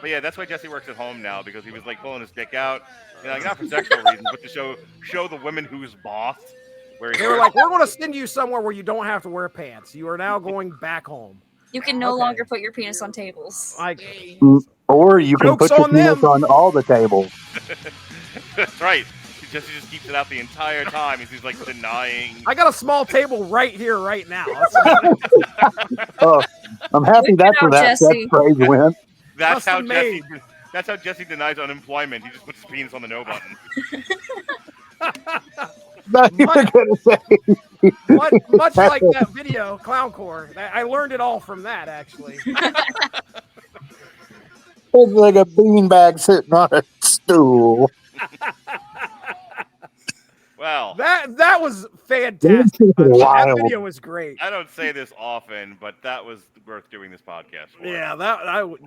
But yeah, that's why Jesse works at home now, because he was like pulling his dick out, not for sexual reasons, but to show the women who's boss. Where They were like, we're going to send you somewhere where you don't have to wear pants. You are now going back home. You can no longer put your penis on tables. Or you can Joke's put your on penis them. on all the tables. That's right. Jesse just keeps it out the entire time. He's like denying. I got a small table right here, right now. Oh, I'm happy that's where that sex phrase went. That's how Jesse. That's how Jesse denies unemployment. He just puts his penis on the no button. Not even gonna say. Much like that video, Clowncore. I learned it all from that, actually. It's like a beanbag sitting on a stool. Well, that was fantastic. That video was great. I don't say this often, but that was worth doing this podcast for. Yeah, I would.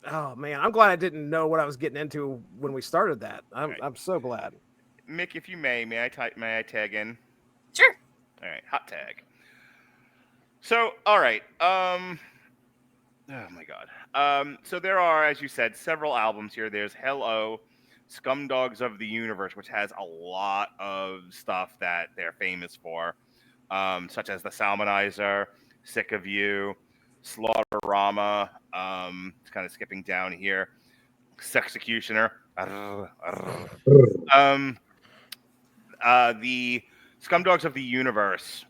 Oh man, I'm glad I didn't know what I was getting into when we started that. I'm so glad. Mick, if you may I tag in? Sure. All right, hot tag. So, all right. Oh my God. So there are, as you said, several albums here. There's Hello, Scumdogs of the Universe, which has a lot of stuff that they're famous for, such as The Salmonizer, Sick of You, Slaughterama. It's kind of skipping down here. Sexecutioner. The Scumdogs of the Universe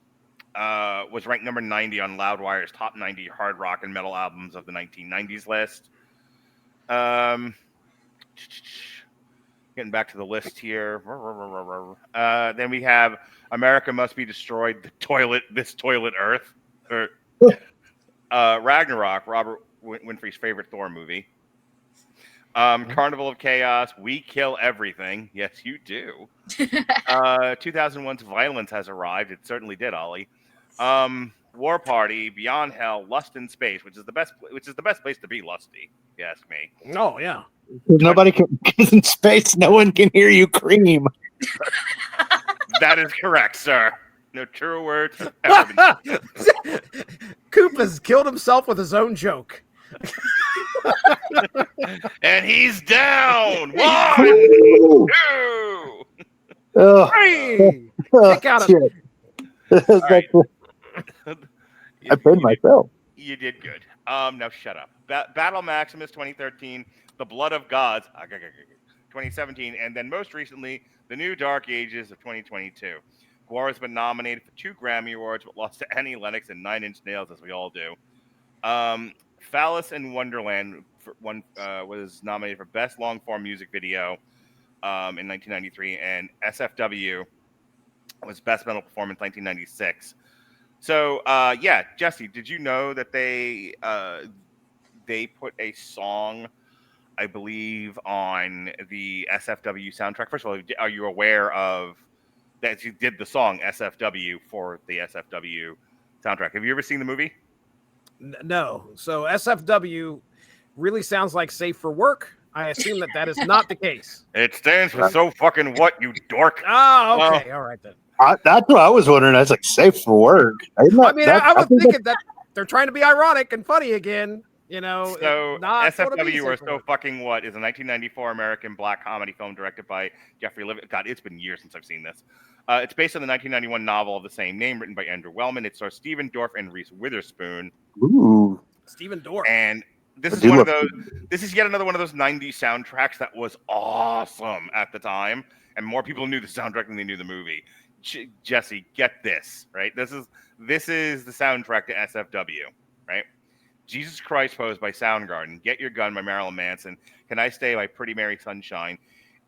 was ranked number 90 on Loudwire's top 90 hard rock and metal albums of the 1990s list. Getting back to the list here. Then we have America Must Be Destroyed, This Toilet Earth. Ragnarok, Robert Winfrey's favorite Thor movie. Carnival of Chaos, We Kill Everything. Yes, you do. 2001's Violence Has Arrived. It certainly did, Ollie. War Party, Beyond Hell, Lust in Space, which is the best place to be lusty, if you ask me. Oh yeah. Nobody can, because in space, no one can hear you cream. That is correct, sir. No truer words have ever been. Coop has killed himself with his own joke. And he's down. 1, 2, Oh, 3. Kick out of shit. right. I paid myself. You did good. Now shut up. Battle Maximus 2013, The Blood of Gods 2017, and then most recently, The New Dark Ages of 2022. Gwar has been nominated for 2 Grammy Awards, but lost to Annie Lennox and 9 Inch Nails, as we all do. Phallus in Wonderland was nominated for Best Long Form Music Video in 1993, and SFW was Best Metal Performance 1996. So, yeah, Jesse, did you know that they put a song, I believe, on the SFW soundtrack? First of all, are you aware of that you did the song SFW for the SFW soundtrack? Have you ever seen the movie? No. So SFW really sounds like safe for work. I assume that is not the case. It stands for so fucking what, you dork. Oh, okay. All right then. That's what I was wondering. I was like, safe for work. I was thinking that they're trying to be ironic and funny again. You know, so SFW or So Fucking What is a 1994 American black comedy film directed by Jeffrey Livingston. God, it's been years since I've seen this. It's based on the 1991 novel of the same name, written by Andrew Wellman. It stars Stephen Dorff and Reese Witherspoon. Ooh, Stephen Dorff. And this is one of those. This is yet another one of those 90s soundtracks that was awesome at the time, and more people knew the soundtrack than they knew the movie. Jesse, get this, right? This is the soundtrack to SFW, right? Jesus Christ Pose by Soundgarden, Get Your Gun by Marilyn Manson, Can I Stay by Pretty Mary Sunshine,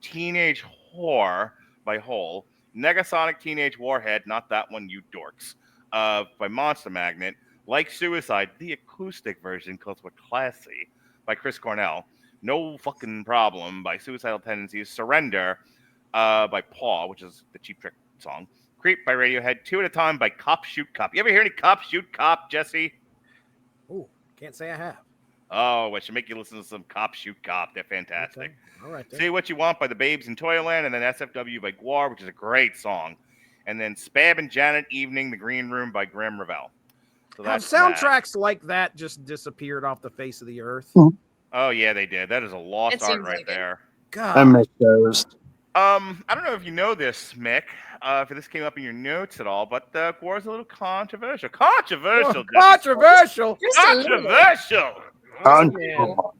Teenage Whore by Hole, Negasonic Teenage Warhead, not that one, you dorks, by Monster Magnet. Like Suicide, the acoustic version called Classy by Chris Cornell. No Fucking Problem by Suicidal Tendencies. Surrender by Paw, which is the Cheap Trick song. Creep by Radiohead. Two at a Time by Cop Shoot Cop. You ever hear any Cop Shoot Cop, Jesse? Ooh, can't say I have. Oh, I should make you listen to some Cop Shoot Cop. They're fantastic. Okay. All right. Then. Say What You Want by the Babes in Toyland, and then SFW by Gwar, which is a great song. And then Spab and Janet Evening, The Green Room by Graham Revell. So Have that's soundtracks like that just disappeared off the face of the earth? Oh yeah, they did. That is a lost It art seems right like it. there. God. I miss those. I don't know if you know this, Mick. If this came up in your notes at all, but Gwar's a little controversial. Controversial. Jesse. Controversial. Just a little bit. Controversial.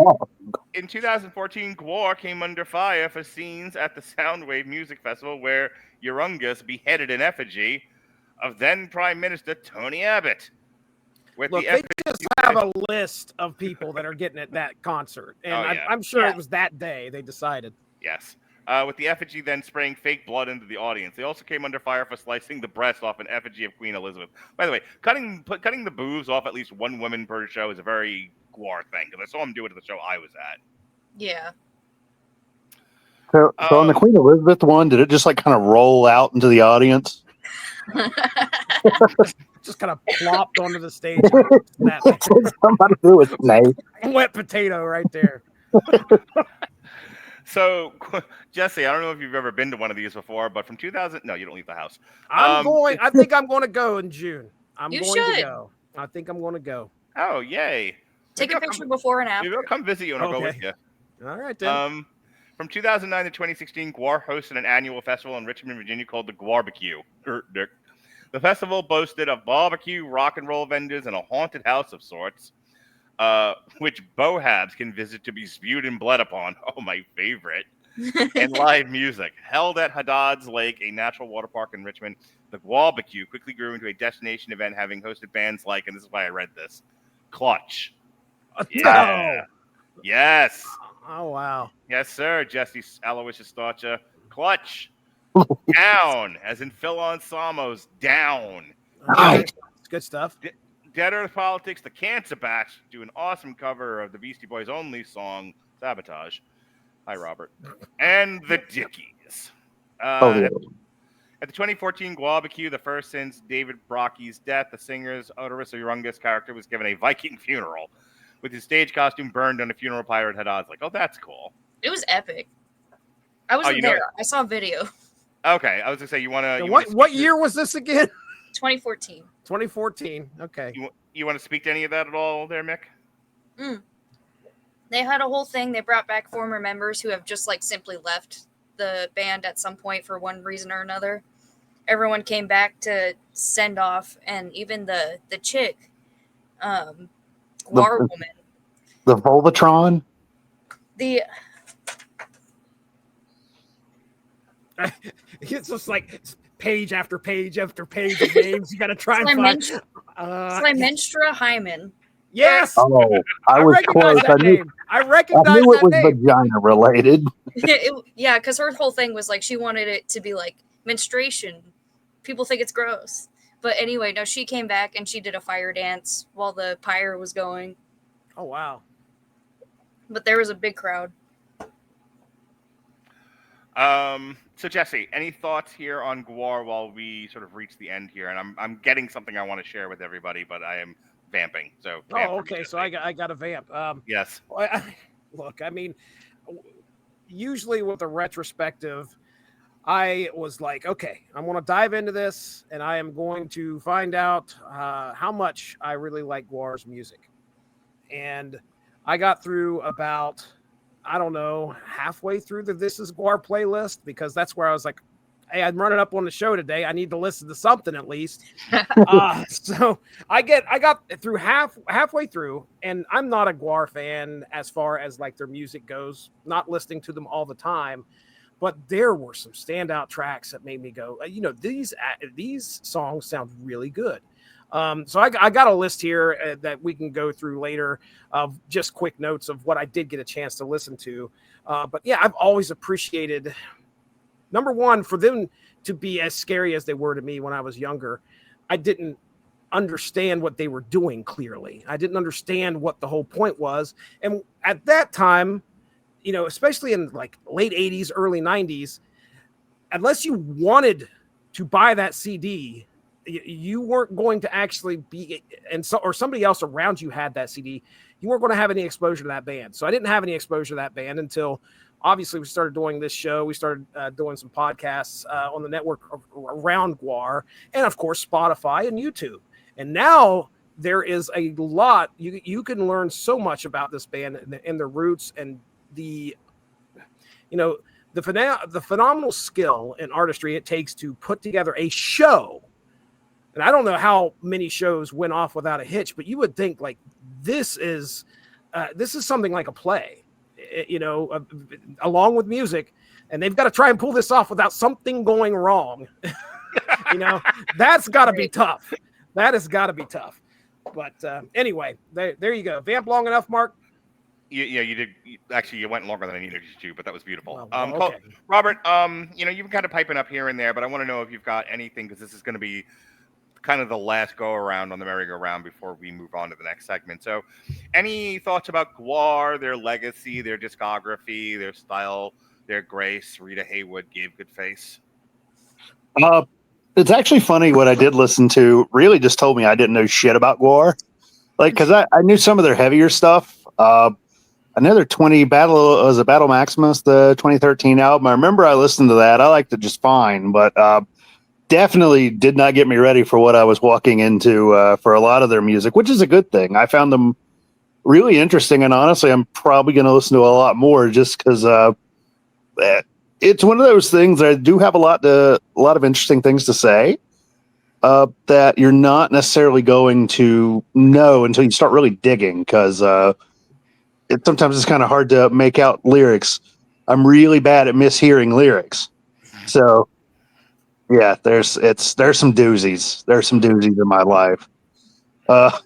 Oh, In 2014, Gwar came under fire for scenes at the Soundwave Music Festival where Urungus beheaded an effigy of then Prime Minister Tony Abbott. With Look, the they just have a list of people that are getting at that concert, and Oh, yeah. I'm sure Yeah. it was that day they decided. Yes. With the effigy then spraying fake blood into the audience. They also came under fire for slicing the breast off an effigy of Queen Elizabeth. By the way, cutting the boobs off at least one woman per show is a very Gwar thing, because I saw him do it at the show I was at. Yeah. So on the Queen Elizabeth one, did it just like kind of roll out into the audience? Just kind of plopped onto the stage. Somebody do a snake. Wet potato right there. So, Jesse, I don't know if you've ever been to one of these before, but from 2000, no, you don't leave the house. I think I'm going to go in June. You to should. go. I think I'm going to go. Oh, yay. Take Maybe a I'll picture come- before and Maybe after. I'll come visit you and I'll go Okay. with you. All right, then. From 2009 to 2016, Gwar hosted an annual festival in Richmond, Virginia called the Gwarbecue. The festival boasted of barbecue, rock and roll vendors, and a haunted house of sorts, which bohabs can visit to be spewed and bled upon. Oh, my favorite. And live music. Held at Haddad's Lake, a natural water park in Richmond, the Gwarbecue quickly grew into a destination event, having hosted bands like, and this is why I read this, Clutch. Yeah. Yes. Oh, wow. Yes, sir, Jesse Aloysius Starcher. Clutch. Down, as in Phil Anselmo's Down. Okay. It's good stuff. Dead Earth Politics, the Cancer Batch, do an awesome cover of the Beastie Boys' only song, Sabotage. Hi, Robert. And the Dickies. At the 2014 Gwarbecue, the first since David Brockie's death, the singer's Urungus character was given a Viking funeral, with his stage costume burned on a funeral pyre at Haddad's. Like, oh, that's cool. It was epic. I wasn't there. I saw a video. Okay, I was gonna say you want to. What year was this again? 2014. 2014. Okay. You want to speak to any of that at all, there, Mick? They had a whole thing. They brought back former members who have just like simply left the band at some point for one reason or another. Everyone came back to send off, and even the chick, Gwar woman, the Volvatron. It's just like page after page after page of names. You got to try and find. Slimenstra Hyman. Yes. Oh, I was recognize close. that name. I recognize I knew it that was name. vagina related. Yeah, because her whole thing was like she wanted it to be like menstruation. People think it's gross. But anyway, no, she came back and she did a fire dance while the pyre was going. Oh, wow. But there was a big crowd. So Jesse, any thoughts here on Gwar while we sort of reach the end here? And I'm getting something I want to share with everybody, but I am vamping. So vamp Oh, for me, okay. So Jesse. I got a vamp. Yes. Look, I mean, usually with a retrospective, I was like, okay, I'm going to dive into this, and I am going to find out how much I really like Gwar's music. And I got through about, I don't know, halfway through the This Is Gwar playlist, because that's where I was like, hey, I'm running up on the show today. I need to listen to something at least. So I got through halfway through, and I'm not a Gwar fan as far as like their music goes, not listening to them all the time. But there were some standout tracks that made me go, these songs sound really good. So I got a list here that we can go through later of just quick notes of what I did get a chance to listen to. But yeah, I've always appreciated number one, for them to be as scary as they were to me when I was younger, I didn't understand what they were doing clearly. I didn't understand what the whole point was. And at that time, you know, especially in like late 80s, early 90s, unless you wanted to buy that CD, you weren't going to actually be, and so, or somebody else around you had that CD, you weren't going to have any exposure to that band. So I didn't have any exposure to that band until obviously we started doing this show. We started doing some podcasts on the network around Gwar, and of course Spotify and YouTube. And now there is a lot, you can learn so much about this band and their roots and the, you know, the phenomenal skill and artistry it takes to put together a show. And I don't know how many shows went off without a hitch, but you would think like this is something like a play, you know, along with music, and they've got to try and pull this off without something going wrong. You know, that's got to be tough. That has got to be tough. But anyway, there you go. Vamp long enough, Mark? Yeah, you did. Actually, you went longer than I needed you to, but that was beautiful. Well, okay. Robert, you know, you've been kind of piping up here and there, but I want to know if you've got anything, because this is going to be kind of the last go around on the merry-go-round before we move on to the next segment. So, any thoughts about Gwar, their legacy, their discography, their style, their grace? Rita Haywood gave good face. It's actually funny. What I did listen to really just told me I didn't know shit about Gwar. Like, because I knew some of their heavier stuff. Another Battle Maximus, the 2013 album. I remember I listened to that. I liked it just fine, but definitely did not get me ready for what I was walking into for a lot of their music, which is a good thing. I found them really interesting, and honestly, I'm probably going to listen to a lot more just because it's one of those things that I do have a lot of interesting things to say that you're not necessarily going to know until you start really digging, because sometimes it's kind of hard to make out lyrics. I'm really bad at mishearing lyrics. So yeah, there's some doozies. There's some doozies in my life. I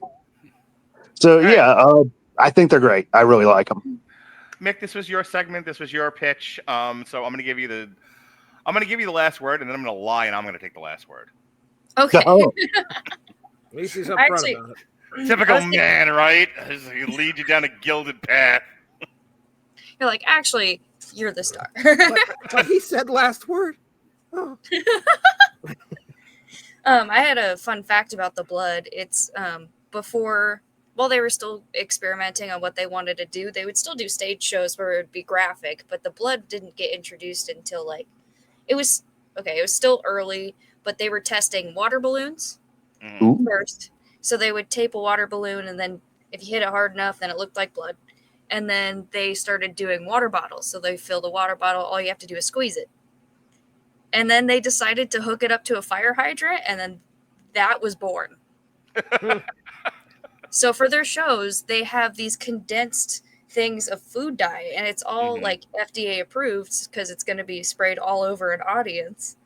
think they're great. I really like them. Mick, this was your segment. This was your pitch. So I'm going to give you the last word, and then I'm going to lie, and I'm going to take the last word. Okay. Oh. At least he's upfront Actually, about it. Typical man, right? He lead you down a gilded path. You're like, actually, you're the star. But he said last word. Oh. I had a fun fact about the blood. It's before, while they were still experimenting on what they wanted to do, they would still do stage shows where it would be graphic, but the blood didn't get introduced until it was still early, but they were testing water balloons first. So they would tape a water balloon, and then if you hit it hard enough, then it looked like blood. And then they started doing water bottles. So they fill the water bottle, all you have to do is squeeze it. And then they decided to hook it up to a fire hydrant, and then that was born. So for their shows, they have these condensed things of food dye, and it's all like FDA approved because it's going to be sprayed all over an audience.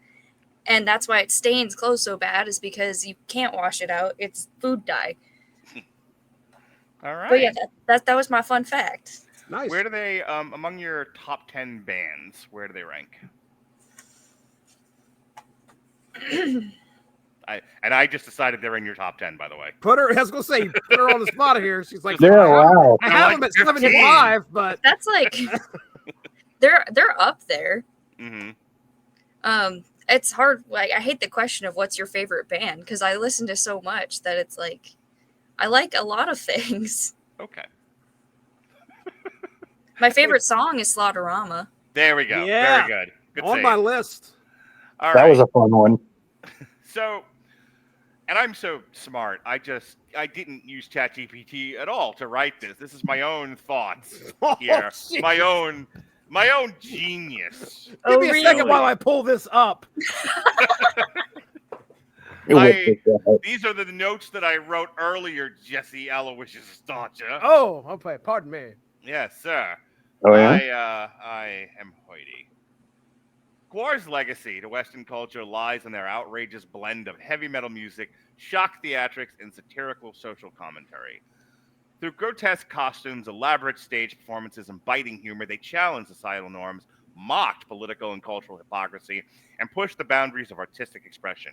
And that's why it stains clothes so bad, is because you can't wash it out. It's food dye. All right. But yeah, that was my fun fact. Nice. Where do they, among your top 10 bands, where do they rank? I just decided they're in your top 10, by the way. I was going to say, put her on the spot here. She's like, Yeah, wow. I have them at 75, but That's like they're up there. Mm-hmm. It's hard. Like, I hate the question of what's your favorite band, because I listen to so much that it's like I like a lot of things. Okay. My favorite song is Slaughterama. There we go. Yeah. Very good. Good on save. my list. All That right. was a fun one. So, and I'm so smart. I didn't use ChatGPT at all to write this. This is my own thoughts here. Jeez. My own genius. Give me a second while I pull this up. These are the notes that I wrote earlier, Jesse Aloysius Starcher. Oh, okay. Pardon me. Yes, sir. Oh, yeah? I am hoity. Gwar's legacy to Western culture lies in their outrageous blend of heavy metal music, shock theatrics, and satirical social commentary. Through grotesque costumes, elaborate stage performances, and biting humor, they challenge societal norms mocked political and cultural hypocrisy, and pushed the boundaries of artistic expression.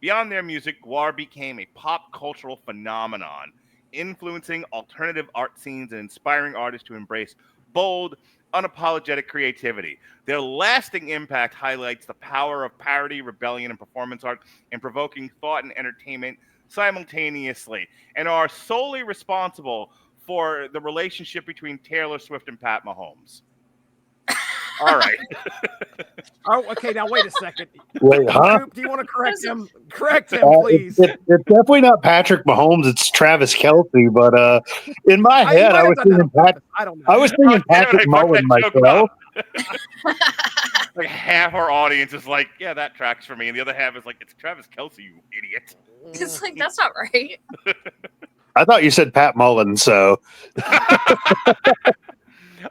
Beyond their music, Gwar became a pop cultural phenomenon, influencing alternative art scenes and inspiring artists to embrace bold, unapologetic creativity. Their lasting impact highlights the power of parody, rebellion, and performance art in provoking thought and entertainment simultaneously, and are solely responsible for the relationship between Taylor Swift and Pat Mahomes. All right. Oh, okay. Now wait a second. Wait, huh? Coop, do you want to correct him? Correct him, please. It's definitely not Patrick Mahomes. It's Travis Kelce. But in my head, I was thinking I don't know. I was thinking Patrick Mullen myself. Like half our audience is like, yeah, that tracks for me, and the other half is like, it's Travis Kelce, you idiot. It's like, that's not right. I thought you said Pat Mullen, so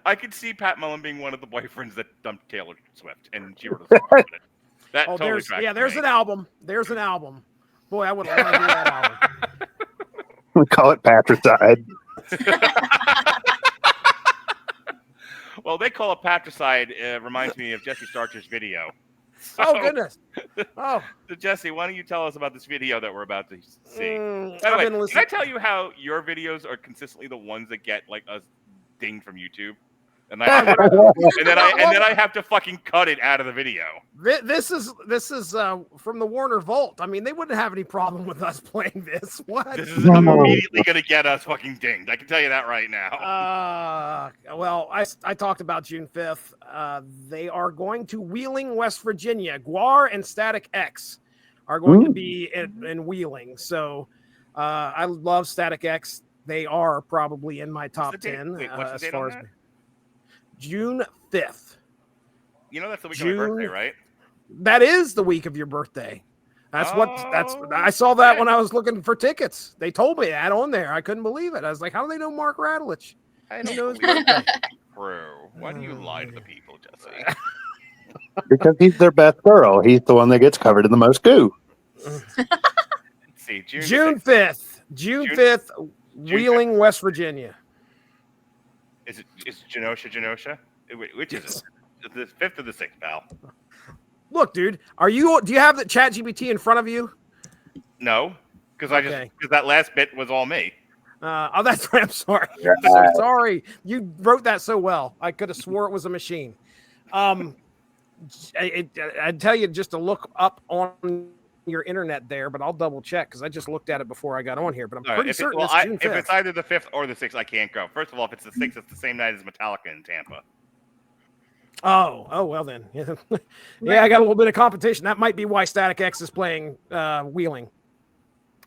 I could see Pat Mullen being one of the boyfriends that dumped Taylor Swift, and she wrote a song about it. That totally tracks. Yeah, there's me. an album. There's an album. Boy, I would love to hear that album. we call it patricide. Well, they call it patricide. Reminds me of Jesse Starcher's video. So, Oh goodness. Oh, so Jesse, why don't you tell us about this video that we're about to see? By the I've way, been can listening. I tell you how your videos are consistently the ones that get like us dinged from YouTube? And then I have to fucking cut it out of the video. This is from the Warner Vault. I mean, they wouldn't have any problem with us playing this. What? This is immediately going to get us fucking dinged. I can tell you that right now. Well, I talked about June 5th. They are going to Wheeling, West Virginia. Gwar and Static X are going to be in Wheeling. So I love Static X. They are probably in my top 10 what's the as date on far as that? June 5th. You know that's the week of my birthday, right? That is the week of your birthday. I saw that when I was looking for tickets. They told me that on there. I couldn't believe it. I was like, how do they know Mark Radulich? I He don't knows believe birthday. True. Why do you lie to the people, Jesse? Because he's their best girl. He's the one that gets covered in the most goo. Let's see, June 5th. June 5th, Wheeling, West Virginia. Is Genosha? Which is it? The 5th or the 6th, pal? Look, dude, do you have the Chat GPT in front of you? No, because Okay. because that last bit was all me. That's right. I'm sorry. I'm so sorry. You wrote that so well. I could have swore it was a machine. I'd tell you just to look up on your internet there, but I'll double check because I just looked at it before I got on here. But I'm pretty certain it's June 5th. If it's either the 5th or the 6th, I can't go. First of all, if it's the 6th, it's the same night as Metallica in Tampa. Oh, well then. Yeah, I got a little bit of competition. That might be why Static X is playing Wheeling.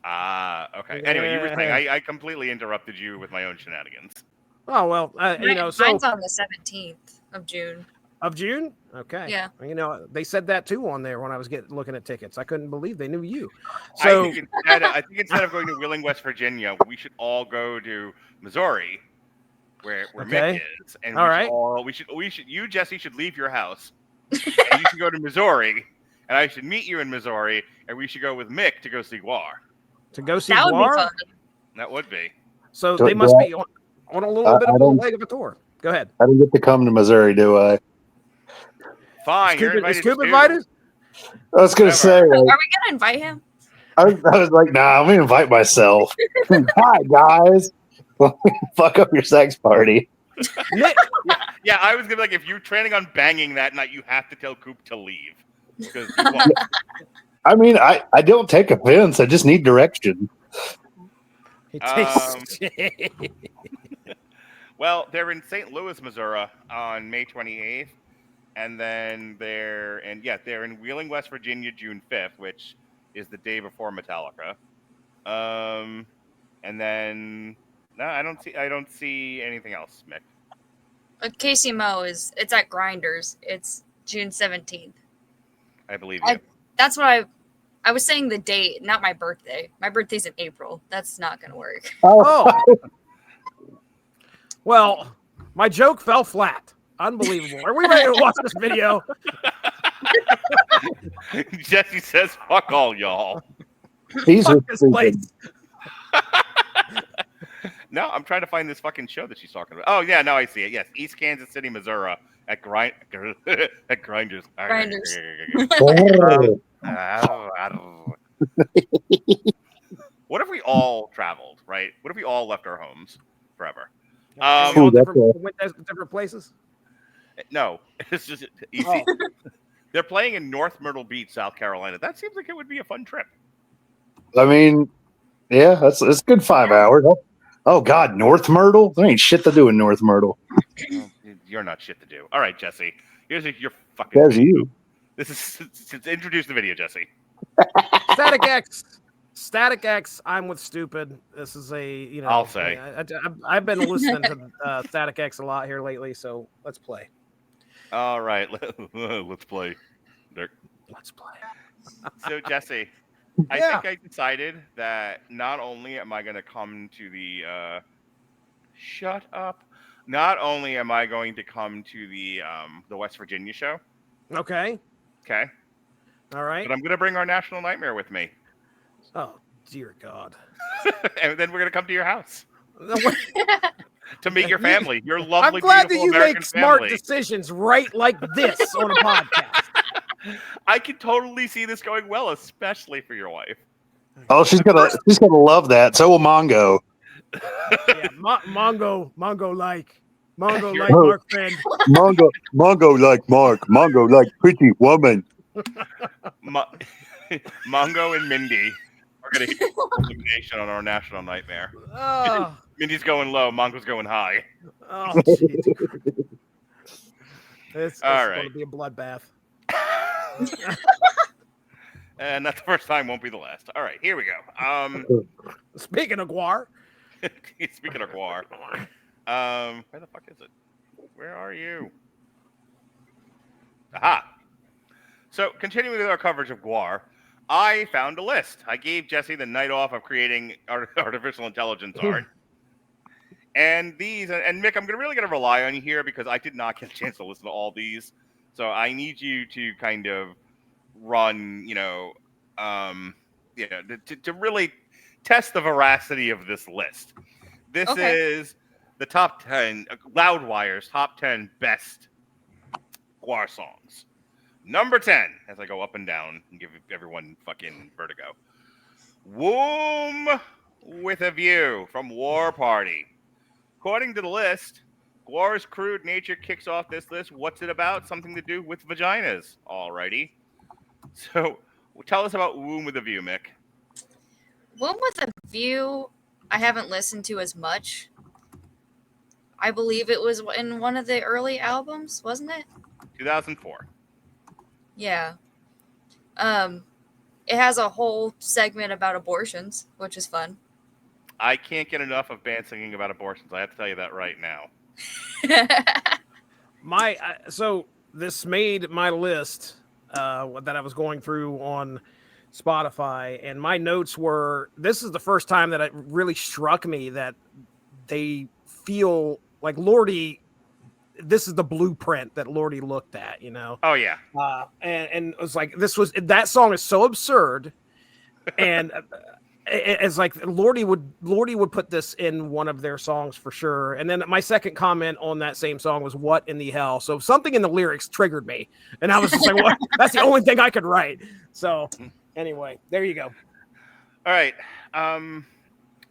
Okay. Anyway, you were saying I completely interrupted you with my own shenanigans. Oh, well, Mine's on the 17th of June. Of June? Okay. Yeah. They said that too on there when I was looking at tickets. I couldn't believe they knew you. So I think instead of going to Wheeling, West Virginia, we should all go to Missouri, where Mick is, and you, Jesse, should leave your house, and you should go to Missouri, and I should meet you in Missouri, and we should go with Mick to go see Gwar. To go see That would be Gwar? fun. That would be. So they must be on a little bit of a leg of a tour. Go ahead. I didn't get to come to Missouri, do I? Fine. Is Coop invited? I was going to say. Are we gonna invite him? I was like, nah, I'm going to invite myself. Hi, guys. Fuck up your sex party. Yeah, I was going to be like, if you're planning on banging that night, you have to tell Coop to leave. Because he won't. I mean, I don't take offense. I just need direction. Well, they're in St. Louis, Missouri on May 28th. And then they're in Wheeling, West Virginia, June 5th, which is the day before Metallica. And then no, I don't see anything else, Mick. KCMO it's at Grinders. It's June 17th. I believe you. That's what I was saying the date, not my birthday. My birthday's in April. That's not gonna work. Oh. Well, my joke fell flat. Unbelievable. Are we ready to watch this video? Jesse says, fuck all y'all. Fuck this place. No, I'm trying to find this fucking show that she's talking about. Oh, yeah, no, I see it. Yes, East Kansas City, Missouri at at grinders. Grinders. What if we all traveled, right? What if we all left our homes forever? And we all that's went to different places. No, it's just easy. Oh. They're playing in North Myrtle Beach, South Carolina. That seems like it would be a fun trip. I mean, yeah, that's a good 5 hours. Oh God, North Myrtle? There ain't shit to do in North Myrtle. You're not shit to do. All right, Jesse. Here's your fucking. There's you. This is introduce the video, Jesse. Static X. Static X. I'm with stupid. This is a I'll say. I've been listening to Static X a lot here lately, so let's play. All right, let's play. Dirk. Let's play. So Jesse, I think I decided that not only am I going to come to the shut up. Not only am I going to come to the West Virginia show. Okay. Okay. All right. But I'm going to bring our national nightmare with me. Oh dear God. And then we're going to come to your house to meet your family, your lovely, I'm glad that beautiful you American make smart family. decisions right like this on a podcast. I can totally see this going well, especially for your wife. Oh, she's gonna love that. So will Mongo. Yeah, Mongo like You're- Mark friend. Mongo like Mark. Mongo like pretty woman. Mongo and Mindy are going to hit elimination on our national nightmare. Oh, Mindy's going low, Mongo's going high. geez. It's All going right. to be a bloodbath. And that's the first time, won't be the last. All right, here we go. Speaking of Gwar, Speaking of Gwar, where the fuck is it? Where are you? Aha! So, continuing with our coverage of Gwar, I found a list. I gave Jesse the night off of creating artificial intelligence art. And these, and Mick, I'm really going to rely on you here because I did not get a chance to listen to all these. So I need you to kind of run, to really test the veracity of this list. This is the top 10, Loudwire's top 10 best Gwar songs. Number 10, as I go up and down and give everyone fucking vertigo. Womb with a View from War Party. According to the list, Gwar's crude nature kicks off this list. What's it about? Something to do with vaginas. Alrighty. So, tell us about Womb with a View, Mick. Womb with a View, I haven't listened to as much. I believe it was in one of the early albums, wasn't it? 2004. Yeah. It has a whole segment about abortions, which is fun. I can't get enough of bands singing about abortions. I have to tell you that right now. So this made my list that I was going through on Spotify, and my notes were, this is the first time that it really struck me that they feel like Lordy, this is the blueprint that Lordy looked at, Oh, yeah. And it was like, that song is so absurd, and it's like Lordy would put this in one of their songs for sure. And then my second comment on that same song was "What in the hell?" So something in the lyrics triggered me, and I was just like, "What?" That's the only thing I could write. So anyway, there you go. All right.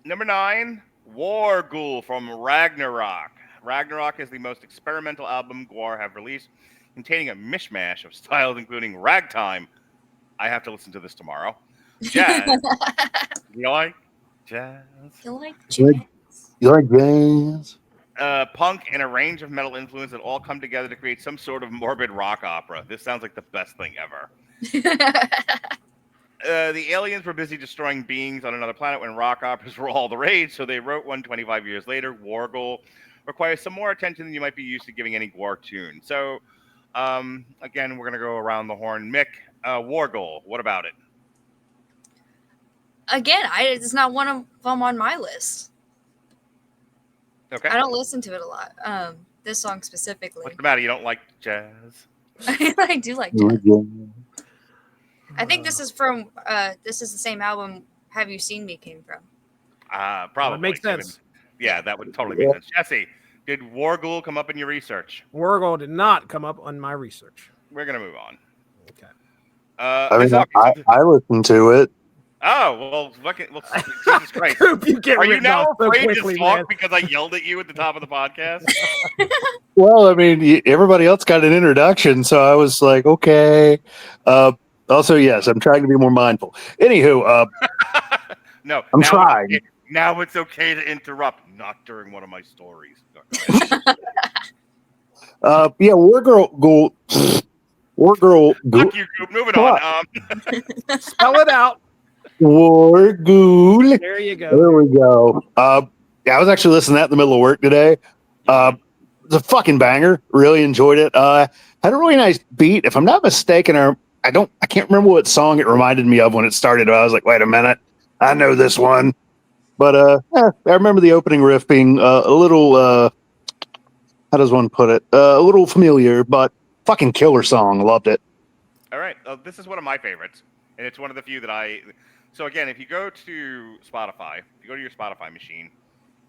Number 9, War Ghoul from Ragnarok. Ragnarok is the most experimental album Gwar have released, containing a mishmash of styles including ragtime. I have to listen to this tomorrow. Jazz. You like jazz? You like jazz? You like jazz? Punk and a range of metal influence that all come together to create some sort of morbid rock opera. This sounds like the best thing ever. The aliens were busy destroying beings on another planet when rock operas were all the rage, so they wrote one 25 years later. War Ghoul requires some more attention than you might be used to giving any Gwar tune. So, again, we're going to go around the horn. Mick, War Ghoul, what about it? Again, it's not one of them on my list. Okay. I don't listen to it a lot. This song specifically. What's the matter? You don't like jazz? I do like You jazz. like jazz? I think this is from this is the same album Have You Seen Me came from. Probably. It makes sense. Yeah, that would totally make sense. Jesse, Did Warghoul come up in your research? Warghoul did not come up on my research. We're gonna move on. Okay. I mean, I listened to it. Oh well, fucking well, Jesus Christ! Coop, you get Are you written now off so afraid quickly, to talk man. because I yelled at you at the top of the podcast? Well, I mean, everybody else got an introduction, so I was like, okay. Also, yes, I'm trying to be more mindful. Anywho, No, I'm now trying. Now it's okay to interrupt, not during one of my stories. Yeah, Wargirl. Fuck you, Coop. Moving on. Spell it out. Warghoul. There you go. There we go. Yeah, I was actually listening to that in the middle of work today. It's a fucking banger. Really enjoyed it. Had a really nice beat. If I'm not mistaken, I can't remember what song it reminded me of when it started. I was like, wait a minute, I know this one. But I remember the opening riff being a little how does one put it? A little familiar, but fucking killer song. Loved it. All right, this is one of my favorites, and it's one of the few that I. So again, if you go to Spotify, if you go to your Spotify machine,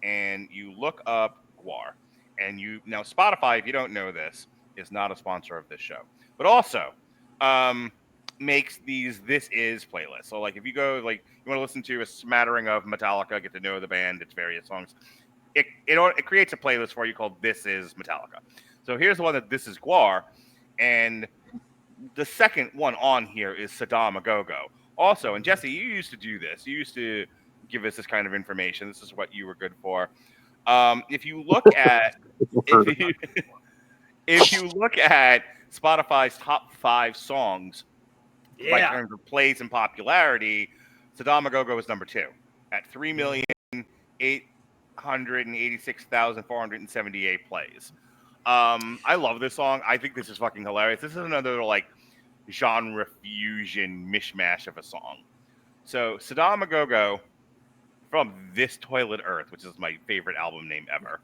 and you look up Gwar, and now Spotify, if you don't know this, is not a sponsor of this show, but also makes these This Is playlists. So like if you go you want to listen to a smattering of Metallica, get to know the band, its various songs, it creates a playlist for you called This Is Metallica. So here's the one that This Is Gwar, and the second one on here is Saddam Agogo. Also, and Jesse, you used to do this. You used to give us this kind of information. This is what you were good for. If you look at if you look at Spotify's top 5 songs by terms of plays and popularity, Saddam Agogo is number 2 at 3,886,478 plays. I love this song. I think this is fucking hilarious. This is another genre fusion mishmash of a song. So Saddam Agogo from This Toilet Earth, which is my favorite album name ever.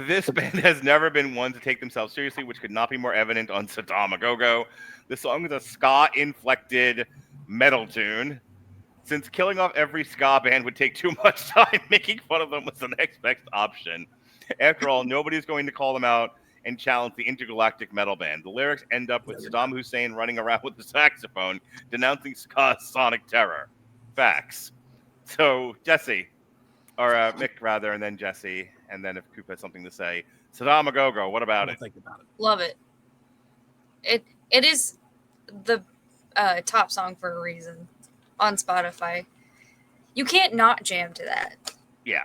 This band has never been one to take themselves seriously, which could not be more evident on Saddam Agogo. This song is a ska-inflected metal tune. Since killing off every ska band would take too much time, making fun of them was the next best option. After all, nobody's going to call them out and challenge the intergalactic metal band. The lyrics end up with Saddam Hussein running around with the saxophone, denouncing ska's sonic terror. Facts. So, Jesse, or Mick rather, and then Jesse, and then if Coop has something to say, Saddam Agogo, what about it? Think about it. Love it. It is the top song for a reason on Spotify. You can't not jam to that. Yeah.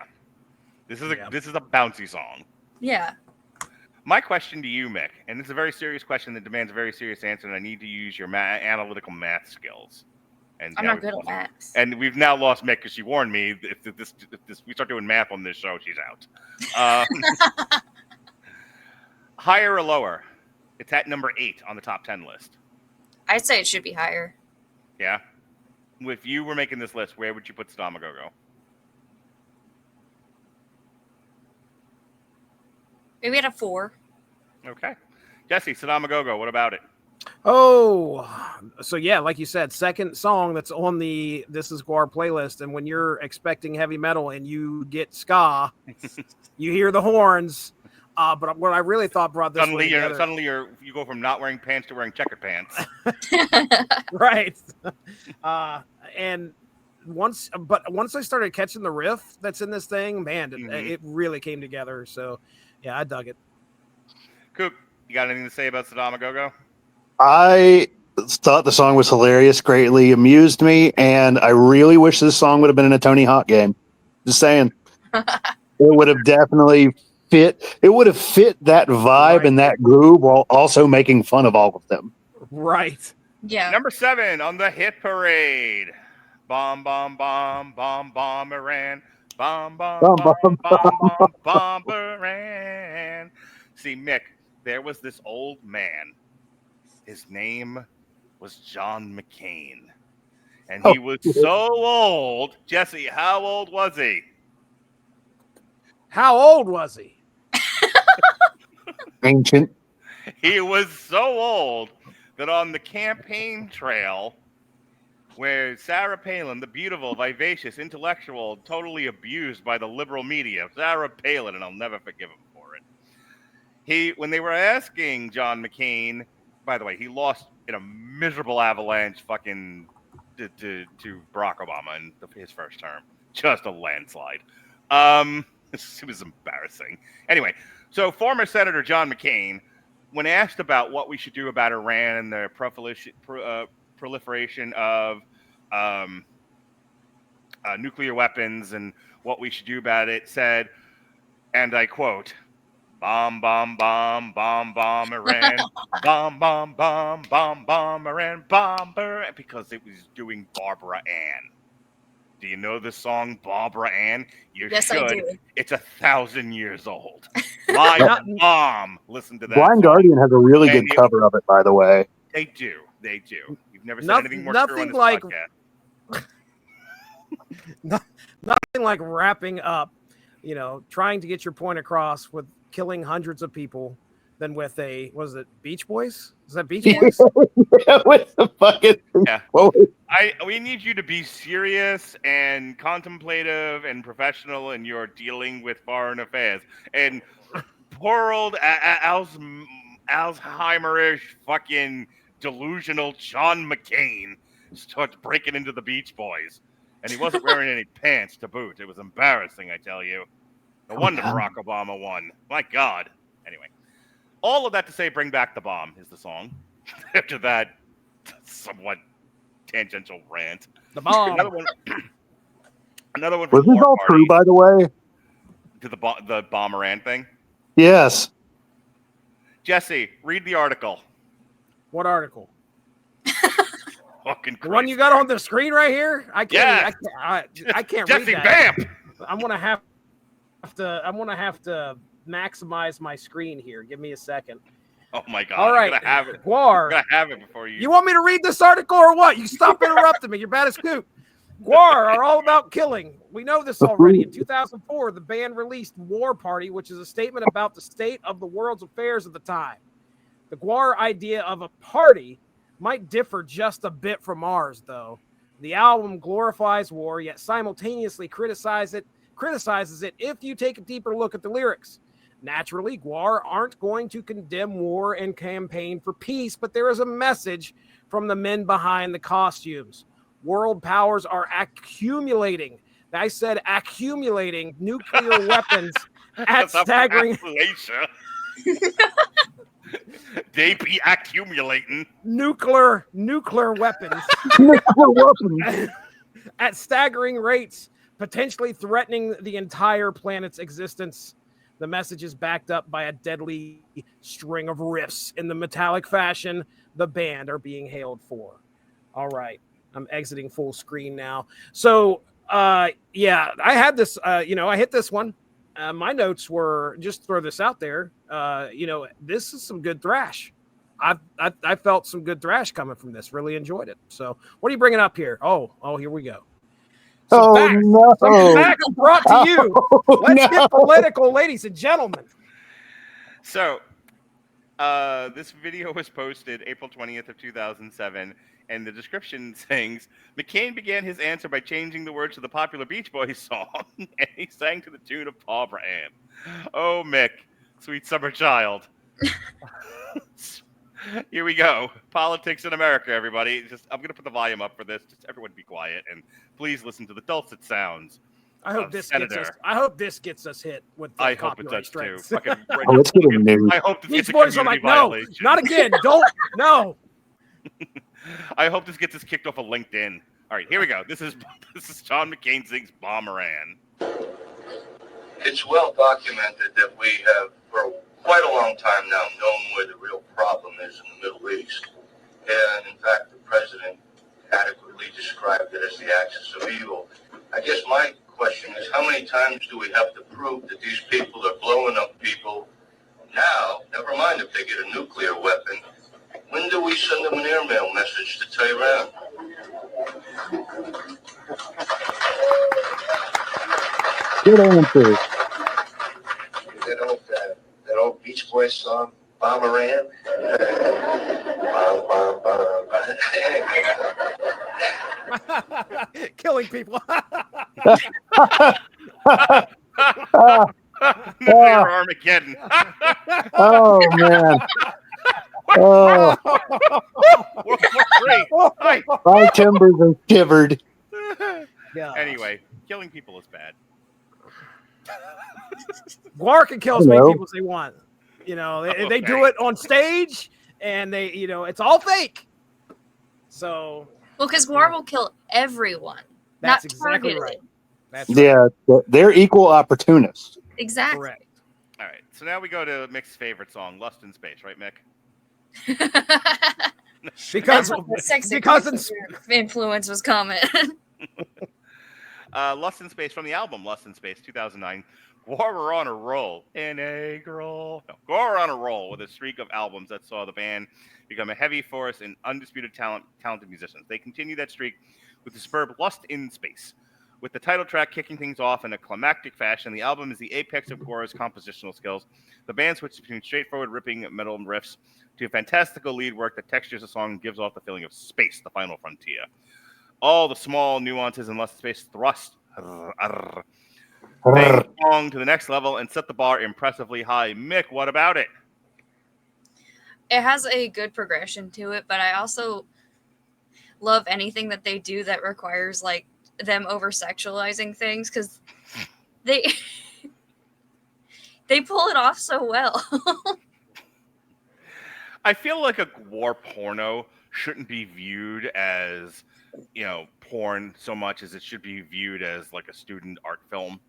This is a bouncy song. Yeah. My question to you, Mick, and it's a very serious question that demands a very serious answer, and I need to use your analytical math skills. And I'm not good at math. And we've now lost Mick because she warned me if we start doing math on this show, she's out. Higher or lower? It's at number 8 on the top 10 list. I'd say it should be higher. Yeah. If you were making this list, where would you put Saddam Agogo? Maybe at a 4. Okay. Jesse, Saddam Agogo, what about it? Oh, so yeah, like you said, second song that's on the This Is Gwar playlist. And when you're expecting heavy metal and you get ska, you hear the horns. But what I really thought brought this suddenly you go from not wearing pants to wearing checkered pants. Right. And once I started catching the riff that's in this thing, man, it really came together. So yeah, I dug it. Coop, you got anything to say about Saddam Agogo? I thought the song was hilarious, greatly amused me, and I really wish this song would have been in a Tony Hawk game. Just saying. It would have definitely fit. It would have fit that vibe and that groove while also making fun of all of them. Right. Yeah. Number 7 on the hit parade. Bomb, bomb, bomb, bomb, bomb, Iran. Bomb, bomb, bomb, bomb, bomb, bomb, Iran. See, Mick, there was this old man. His name was John McCain. And he was so old. Jesse, how old was he? How old was he? Ancient. He was so old that on the campaign trail, where Sarah Palin, the beautiful, vivacious, intellectual, totally abused by the liberal media, Sarah Palin, and I'll never forgive him for it. When they were asking John McCain, by the way, he lost in a miserable avalanche fucking to Barack Obama in his first term. Just a landslide. It was embarrassing. Anyway, so former Senator John McCain, when asked about what we should do about Iran and the proliferation of nuclear weapons and what we should do about it, said, and I quote, "Bomb, bomb, bomb, bomb, bomb, Iran, bomb, bomb, bomb, bomb, bomb, Iran, bomber," because it was doing Barbara Ann. Do you know the song Barbara Ann? You Yes, should. I do. It's 1,000 years old. My mom listened to that. Blind song. Guardian has a really good cover of it, by the way. They do. They do. You've never said anything more true on this podcast. Nothing like wrapping up, trying to get your point across with killing hundreds of people than with was it Beach Boys? Is that Beach Boys? Yeah, with the fucking we need you to be serious and contemplative and professional in your dealing with foreign affairs. And poor old Alzheimerish fucking delusional John McCain starts breaking into the Beach Boys. And he wasn't wearing any pants to boot. It was embarrassing, I tell you. No wonder Barack Obama won. My God. Anyway, all of that to say, "Bring Back the Bomb" is the song. After that somewhat tangential rant. The bomb. Another one. Was this all true, by the way? To the Bomberand thing? Yes. Jesse, read the article. What article? Fucking the one you got on the screen right here? I can't. Yeah. I can't Jesse, read that. Vamp. I'm gonna have to maximize my screen here. Give me a second. Oh my God! All right, I'm gonna have it. Gwar. I'm gonna have it before you. You want me to read this article or what? You stop interrupting me. You're bad as Coop. Gwar are all about killing. We know this already. In 2004, the band released War Party, which is a statement about the state of the world's affairs at the time. The Gwar idea of a party might differ just a bit from ours, though. The album glorifies war, yet simultaneously criticizes it if you take a deeper look at the lyrics. Naturally, Gwar aren't going to condemn war and campaign for peace, but there is a message from the men behind the costumes. World powers are accumulating. I said accumulating nuclear weapons at staggering. They be accumulating nuclear weapons at staggering rates, potentially threatening the entire planet's existence. The message is backed up by a deadly string of riffs in the metallic fashion the band are being hailed for. All right, I'm exiting full screen now. So, I had this, I hit this one. My notes were, just throw this out there, this is some good thrash. I felt some good thrash coming from this. Really enjoyed it. So, what are you bringing up here? Oh, here we go. Some facts brought to you. Let's get political, ladies and gentlemen. So, this video was posted April 20th of 2007, and the description sings, McCain began his answer by changing the words to the popular Beach Boys song, and he sang to the tune of Barbara Ann. Oh, Mick, sweet summer child. Here we go. Politics in America, everybody. I'm going to put the volume up for this. Just everyone be quiet, and please listen to the dulcet sounds. I hope this gets us hit with the copyright strikes. It's getting new. I hope this Beach gets a Boys are community like, violation. no, not again. Don't, no. I hope this gets us kicked off of LinkedIn. All right, here we go. This is John McCain sings Bomberan. It's well documented that we have, for quite a long time now, known where the real problem is in the Middle East. And in fact, the president adequately described it as the axis of evil. I guess my question is, how many times do we have to prove that these people are blowing up people now? Never mind if they get a nuclear weapon. When do we send them an airmail message to Tehran? Good answer. That old Beach Boys song, Bomberan. Killing people. Nuclear Armageddon. Oh man. Oh, World War III. Hi. my timbers are shivered. Yeah. Anyway, killing people is bad. Gwar can kill as many Hello. people as they want. You know, they do it on stage, and they, you know, it's all fake. So, Well, because Gwar will kill everyone, that's not exactly targeted. right. That's right. Yeah, they're equal opportunists. Exactly. Correct. All right, so now we go to Mick's favorite song, "Lust in Space," right, Mick? Because That's what the sex because influence was coming. "Lust in Space" from the album "Lust in Space," 2009. Gwar were on a roll. Gwar were on a roll with a streak of albums that saw the band become a heavy force and undisputed talented musicians. They continued that streak with the superb "Lust in Space." With the title track kicking things off in a climactic fashion, the album is the apex of Gwar's compositional skills. The band switches between straightforward ripping metal riffs to fantastical lead work that textures the song and gives off the feeling of space, the final frontier. All the small nuances in Lust in Space thrust the song to the next level and set the bar impressively high. Mick, what about it? It has a good progression to it, but I also love anything that they do that requires like them over sexualizing things, because they they pull it off so well. I feel like a Gwar porno shouldn't be viewed as, you know, porn so much as it should be viewed as like a student art film.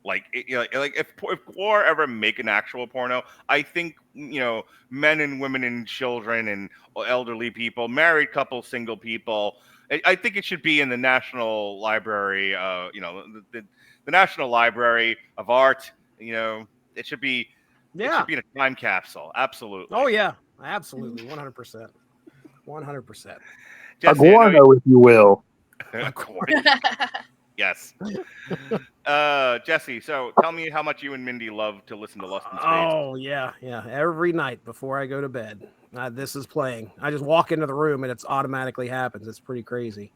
Like, like if Gwar ever make an actual porno, I think, you know, men and women and children and elderly people, married couples, single people, I think it should be in the National Library, you know, the National Library of Art. You know, it should be, it should be in a time capsule. Absolutely. Oh yeah, absolutely, 100%, 100%. A guano, if you will. Yes. Jesse, so tell me how much you and Mindy love to listen to Lust in Space. Oh yeah, every night before I go to bed, this is playing. I just walk into the room and it's automatically happens. It's pretty crazy.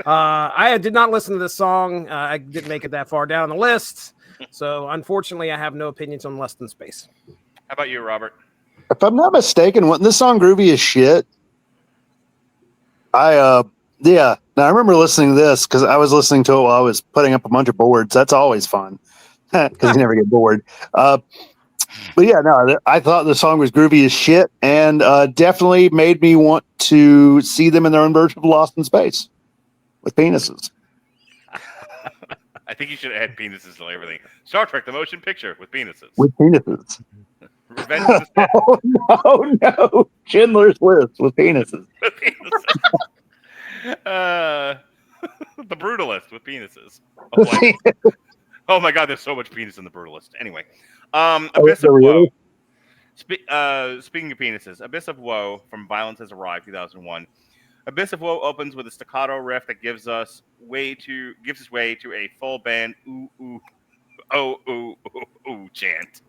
I did not listen to this song. I didn't make it that far down the list, so unfortunately I have no opinions on Lust in Space. How about you, Robert? If I'm not mistaken, wasn't this song groovy as shit? Yeah. Now I remember listening to this because I was listening to it while I was putting up a bunch of boards. That's always fun because you never get bored. But yeah, no, I thought the song was groovy as shit and definitely made me want to see them in their own version of Lost in Space with penises. I think you should have had penises to everything. Star Trek, the motion picture with penises. With penises. Revenge of the Sith. Oh no! Schindler's List with penises. The Brutalist with penises. Oh my God, there's so much penis in the Brutalist. Anyway, Abyss of Woe. Speaking of penises, Abyss of Woe from Violence Has Arrived, 2001. Abyss of Woe opens with a staccato riff that gives us way to a full band ooh ooh oh ooh ooh ooh chant.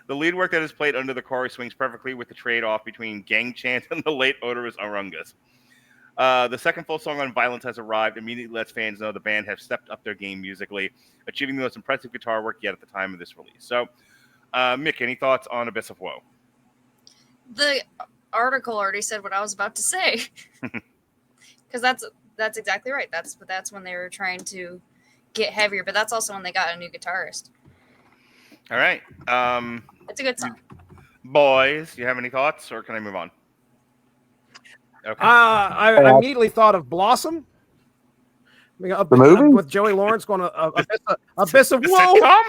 The lead work that is played under the chorus swings perfectly with the trade-off between gang chant and the late odorous arungas. The second full song on Violence Has Arrived immediately lets fans know the band have stepped up their game musically, achieving the most impressive guitar work yet at the time of this release. So, Mick, any thoughts on Abyss of Woe? The article already said what I was about to say, because that's exactly right. That's when they were trying to get heavier, but that's also when they got a new guitarist. All right. It's a good song. Boys, you have any thoughts, or can I move on? Okay. I immediately thought of Blossom. The movie? With Joey Lawrence going to Abyss of Woe. Sitcom?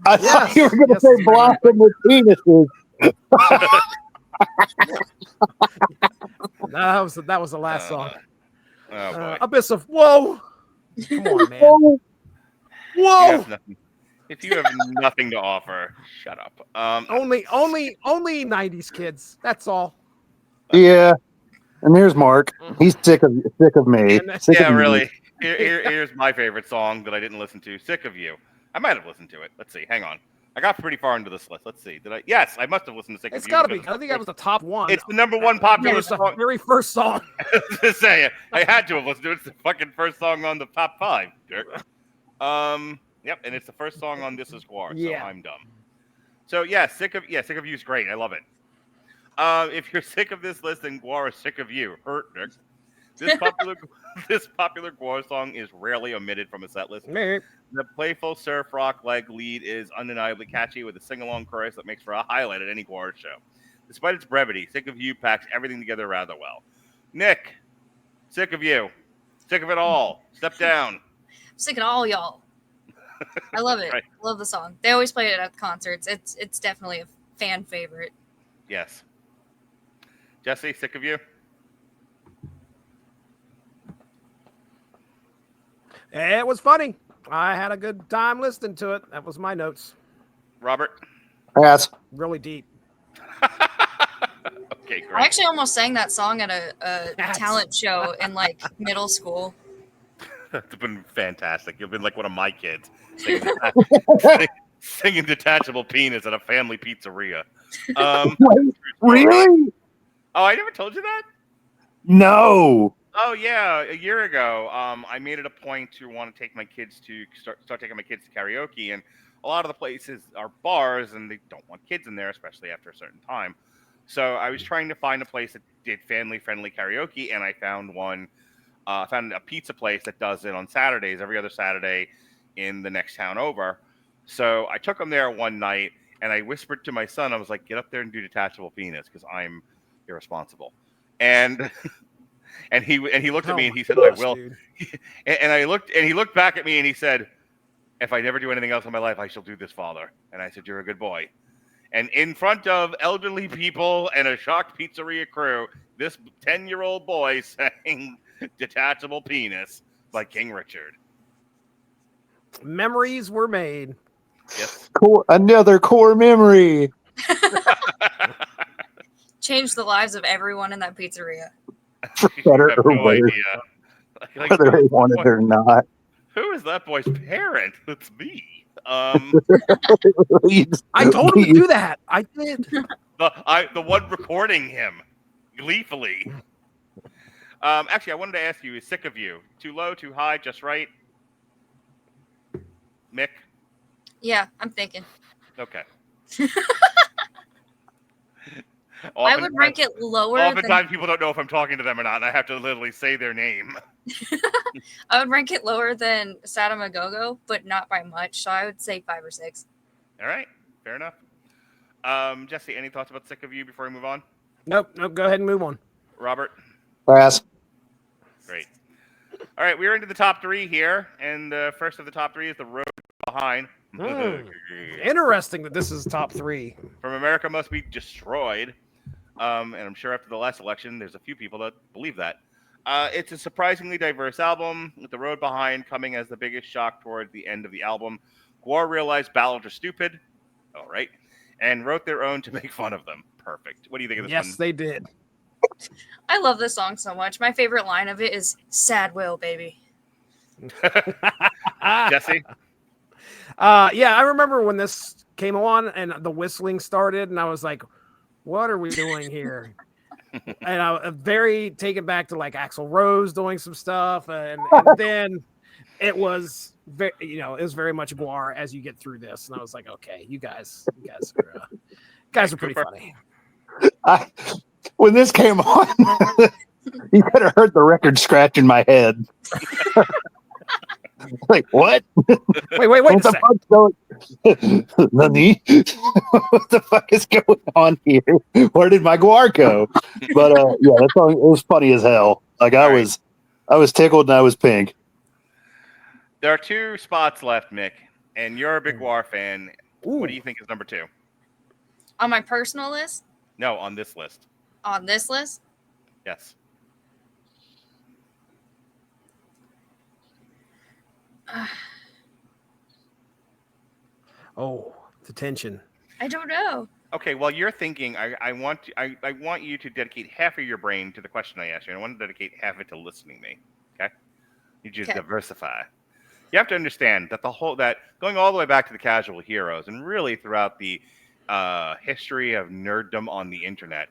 I thought you were going to say Blossom with penises. That was the last song. Oh boy. Abyss of Woe. Come on, man. Whoa. If you have nothing to offer, shut up. Only 90s kids. That's all. Yeah. And here's Mark. He's sick of me. Sick yeah, of really. Here's my favorite song that I didn't listen to. Sick of You. I might have listened to it. Let's see. Hang on. I got pretty far into this list. Let's see. Did I? Yes, I must have listened to Sick It's of You. got to be. because I think that was the top one. It's the number one popular It's the song. very first song. To say it, I had to have listened to it. It's the fucking first song on the top 5. Dirk. Yep, and it's the first song on This Is Gwar. Yeah. So I'm dumb. So Sick of You is great. I love it. If you're sick of this list, then Gwar is sick of you. Hurt, Dirk. This popular Gwar song is rarely omitted from a set list. The playful surf rock leg lead is undeniably catchy with a sing-along chorus that makes for a highlight at any Gwar show. Despite its brevity, Sick of You packs everything together rather well. Nick, sick of you. Sick of it all. Step down. Sick of all y'all. I love it. Right. Love the song. They always play it at concerts. It's definitely a fan favorite. Yes. Jesse, sick of you? It was funny. I had a good time listening to it. That was my notes. Robert? Pass. Really deep. Okay, great. I actually almost sang that song at a That's- talent show in like middle school. That's been fantastic. You've been like one of my kids singing Detachable Penis at a family pizzeria. Wait, really? Oh, I never told you that? No. Oh, yeah. A year ago, I made it a point to want to take my kids to start taking my kids to karaoke. And a lot of the places are bars, and they don't want kids in there, especially after a certain time. So I was trying to find a place that did family-friendly karaoke, and I found one. Found a pizza place that does it on Saturdays, every other Saturday in the next town over. So I took them there one night, and I whispered to my son, I was like, get up there and do Detachable Penis, because I'm irresponsible. And and he looked at me and he said, I will. And he looked back at me and he said, if I never do anything else in my life, I shall do this, Father. And I said, you're a good boy. And in front of elderly people and a shocked pizzeria crew, this 10-year-old boy sang Detachable Penis by King Richard. Memories were made. Yes. Another core memory. Changed the lives of everyone in that pizzeria. Better I have or no worse. idea. Like, Whether they want it or not. who is that boy's parent? It's me. I told him to do that. I did. The one recording him gleefully. Actually, I wanted to ask you: is Sick of You too low, too high, just right? Mick. Yeah, I'm thinking. Okay. I would rank it lower. Oftentimes, people don't know if I'm talking to them or not, and I have to literally say their name. I would rank it lower than Sadamagogo, but not by much. So I would say 5 or 6. All right, fair enough. Jesse, any thoughts about Sick of You before we move on? Nope. Go ahead and move on. Robert? Pass. Great. All right, we're into the top 3 here, and the first of the top 3 is The Road Behind. Interesting that this is top 3. From America Must Be Destroyed. And I'm sure after the last election, there's a few people that believe that. It's a surprisingly diverse album, with The Road Behind coming as the biggest shock toward the end of the album. Gwar realized ballads are stupid, all right, and wrote their own to make fun of them. Perfect. What do you think of this one? Yes, they did. I love this song so much. My favorite line of it is "Sad Will, baby." Jesse? Yeah, I remember when this came on and the whistling started, and I was like, what are we doing here? And I was very taken back to like Axl Rose doing some stuff, and then it was very, it was very much Gwar as you get through this, and I was like, okay, you guys are pretty funny. When this came on, you could have heard the record scratch in my head. Like, what? Wait What a second. Nani? What the fuck is going on here? Where did my Gwar go? But yeah, that song, it was funny as hell. Like I was tickled and I was pink. There are 2 spots left, Mick, and you're a big Gwar fan. Ooh. What do you think is number 2? On my personal list? No, on this list. On this list? Yes. Oh, the tension. I don't know. Okay, while you're thinking, I want you to dedicate half of your brain to the question I asked you. I want to dedicate half of it to listening to me. Okay? You just diversify. You have to understand that that going all the way back to the casual heroes and really throughout the history of nerddom on the internet,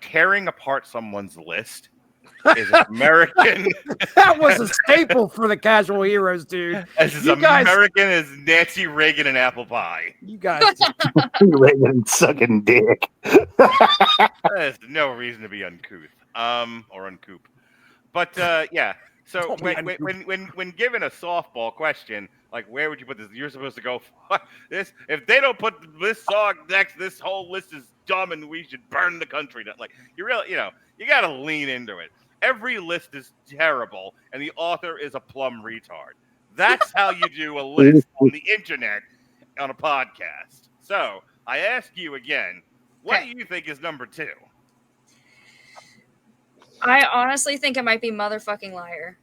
tearing apart someone's list is as American. That was a staple for the casual heroes, dude. As You guys- American as Nancy Reagan and apple pie. You guys, Reagan sucking dick. There's no reason to be uncouth, or uncoop. But yeah. So Don't be when given a softball question, like where would you put this? You're supposed to go this. If they don't put this song next, this whole list is dumb, and we should burn the country. Like you really, you got to lean into it. Every list is terrible, and the author is a plumb retard. That's how you do a list on the internet on a podcast. So I ask you again, what do you think is number 2? I honestly think it might be Motherfucking Liar.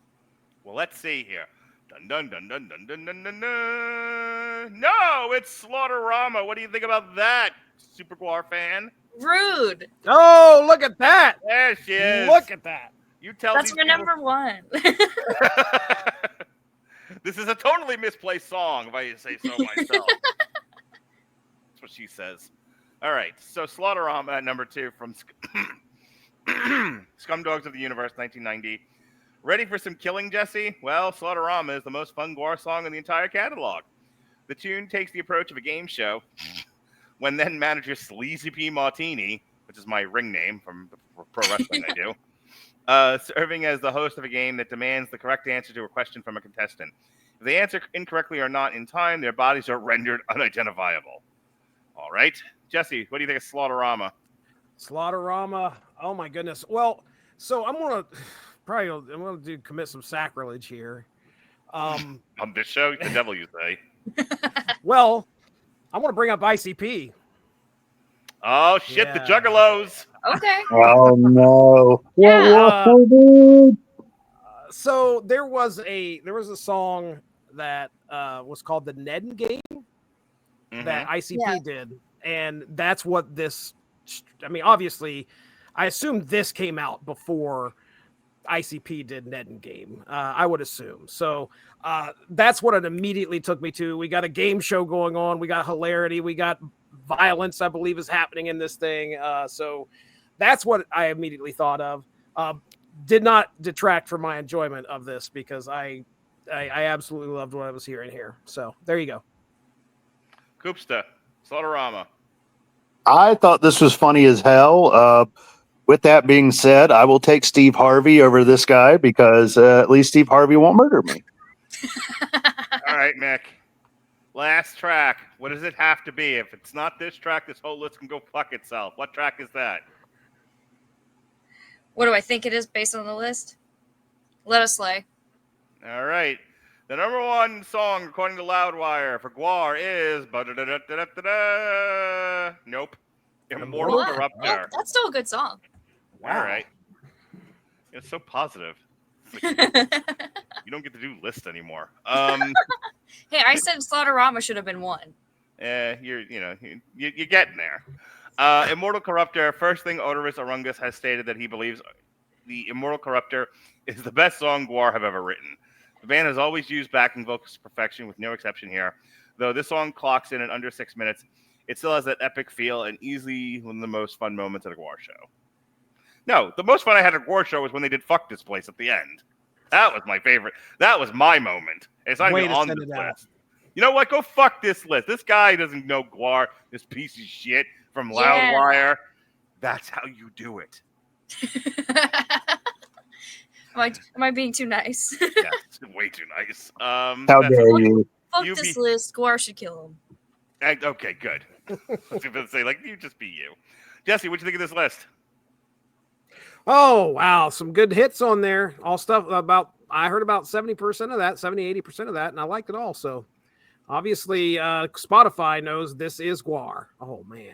Well, let's see here. Dun dun dun dun dun dun dun dun dun. No, it's Slaughterama. What do you think about that, Super Gwar fan? Rude. oh, look at that! There she is. Look at that! You tell That's these my people- number 1. This is a totally misplaced song, if I say so myself. That's what she says. All right, so Slaughterama at number 2 from Scumdogs of the Universe, 1990. Ready for some killing, Jesse? Well, Slaughterama is the most fun Gwar song in the entire catalog. The tune takes the approach of a game show when then manager Sleazy P. Martini, which is my ring name from the pro wrestling I do, serving as the host of a game that demands the correct answer to a question from a contestant. If they answer incorrectly or not in time, their bodies are rendered unidentifiable. All right. Jesse, what do you think of Slaughterama? Slaughterama. Oh my goodness. Well, so I'm gonna commit some sacrilege here. On this show, the devil, you say. Well, I want to bring up ICP. Oh, shit, the Yeah. Juggalos. Okay. Oh no! Yeah. So there was a song that was called the Ned Game that ICP Yeah. did, and that's what this. I mean, obviously, I assume this came out before ICP did Ned and Game. I would assume. So that's what it immediately took me to. We got a game show going on. We got hilarity. We got violence, I believe, is happening in this thing. So that's what I immediately thought of. Did not detract from my enjoyment of this because I absolutely loved what I was hearing here. So there you go. Koopsta, Slaughterama. I thought this was funny as hell. With that being said, I will take Steve Harvey over this guy because at least Steve Harvey won't murder me. All right, Mick. Last track. What does it have to be? If it's not this track, this whole list can go fuck itself. What track is that? What do I think it is based on the list? Let Us Slay. All right. The number 1 song, according to Loudwire, for Gwar is... Nope. Immortal What? Corruptor. Oh, that's still a good song. All right. It's so positive. It's like, you don't get to do lists anymore. Hey, I said Slaughterama should have been 1. You're getting there. Immortal Corruptor. First thing, Odorous Arungus has stated that he believes the Immortal Corruptor is the best song Gwar have ever written. The band has always used backing vocals to perfection, with no exception here. Though this song clocks in at under 6 minutes, it still has that epic feel and easily one of the most fun moments at a Gwar show. No, the most fun I had at a Gwar show was when they did Fuck This Place at the end. That was my favorite. That was my moment. It's not Way even to on send this it out. list. You know what? Go fuck this list. This guy doesn't know Gwar, this piece of shit from Yeah. Loudwire. That's how you do it. Am I being too nice? Yeah, it's way too nice. How that's- dare you? Fuck You this be- list. Gwar should kill him. Okay, good. I was going to say, like, you just be you. Jesse, what do you think of this list? Oh, wow. Some good hits on there. All stuff about, I heard about 70% of that, 70, 80% of that, and I liked it all. So obviously, Spotify knows this is Gwar. Oh, man.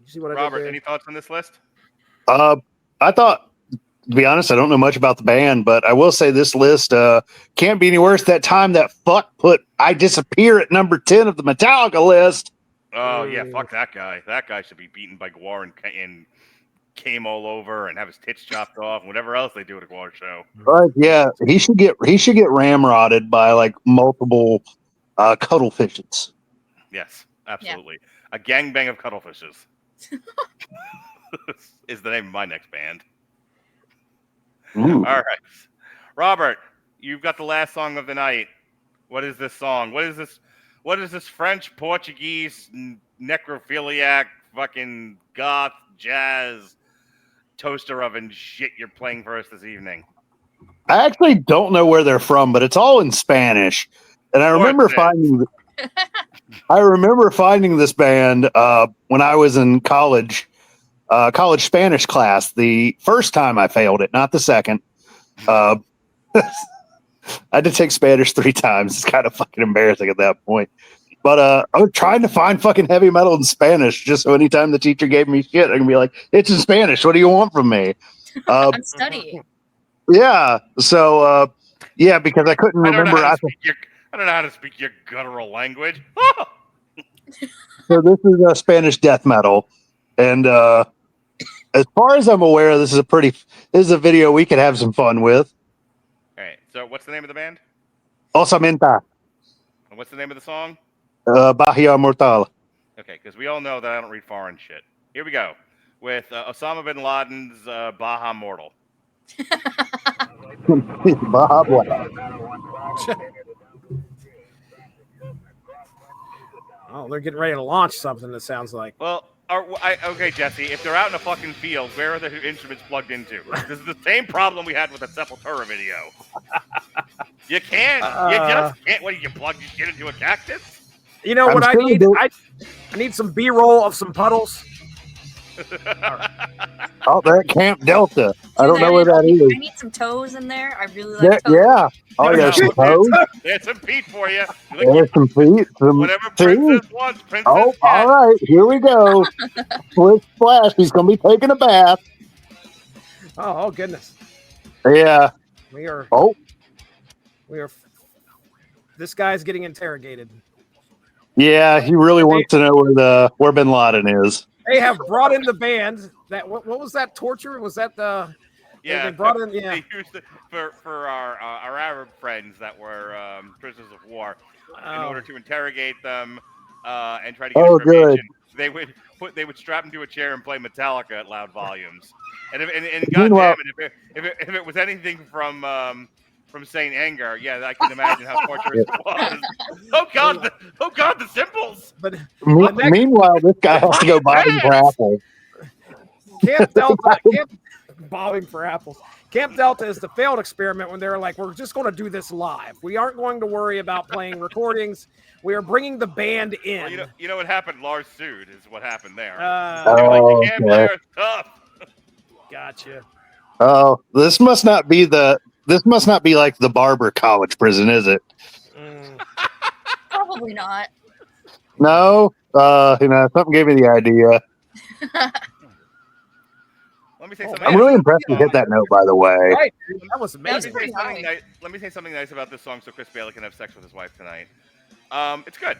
You see what I did Robert, there? any thoughts on this list? I thought, to be honest, I don't know much about the band, but I will say this list can't be any worse. That time that fuck put I Disappear at number 10 of the Metallica list. Oh, yeah, fuck that guy. That guy should be beaten by Gwar and came all over and have his tits chopped off, and whatever else they do at a Gwar show. Yeah, he should get ramrodded by like multiple cuttlefishes. Yes, absolutely. A gangbang of cuttlefishes is the name of my next band. Ooh. All right, Robert, you've got the last song of the night. What is this song? What is this? What is this French, Portuguese, necrophiliac, fucking goth, jazz, toaster oven shit you're playing for us this evening? I actually don't know where they're from, but it's all in Spanish. And I remember finding this band when I was in college Spanish class. The first time I failed it, not the second. I had to take Spanish 3 times. It's kind of fucking embarrassing at that point. But I was trying to find fucking heavy metal in Spanish just so anytime the teacher gave me shit, I can be like, it's in Spanish. What do you want from me? I'm studying. Yeah. So, because I couldn't remember. I don't know how to speak your guttural language. So this is Spanish death metal. And as far as I'm aware, this is a video we could have some fun with. All right. So what's the name of the band? Osamenta. And what's the name of the song? Bahia Mortal. Okay, because we all know that I don't read foreign shit. Here we go with Osama bin Laden's Baja Mortal. Baja Boy. Oh, they're getting ready to launch something, it sounds like. Well, okay, Jesse, if they're out in a fucking field, where are the instruments plugged into? This is the same problem we had with the Sepultura video. You just can't. What do you plug your shit into a cactus? You know what I need? I need some B-roll of some puddles. Oh, they're at Camp Delta. I don't know where that is. I need some toes in there. I really like toes. Yeah. Oh, yeah, some toes. There's some feet for you. There's some feet. Whatever Princess wants, Princess all gets. right. Here we go. Splish splash. He's going to be taking a bath. Oh, goodness. Yeah. We are. Oh. This guy's getting interrogated. Yeah, he really wants to know where Bin Laden is. They have brought in the band. What was that torture? Was that the? Yeah, they brought in. Yeah, they used it for our Arab friends that were prisoners of war in order to interrogate them and try to get information. Good. They would strap them to a chair and play Metallica at loud volumes. And goddamn it, if it was anything from Saint Anger, yeah, I can imagine how torturous it was. Oh God, the symbols. But meanwhile, this guy has to go bobbing for apples. Camp Delta, bobbing for apples. Camp Delta is the failed experiment when they're like, we're just going to do this live. We aren't going to worry about playing recordings. We are bringing the band in. Well, you know what happened? Lars sued is what happened there. You can't play our stuff. Gotcha. Oh, this must not be like the Barber College prison, is it? Probably not. No. Something gave me the idea. Let me say something. I'm really impressed you hit that note, by the way. Right, that was amazing. Let me say something nice about this song so Chris Bailey can have sex with his wife tonight. It's good.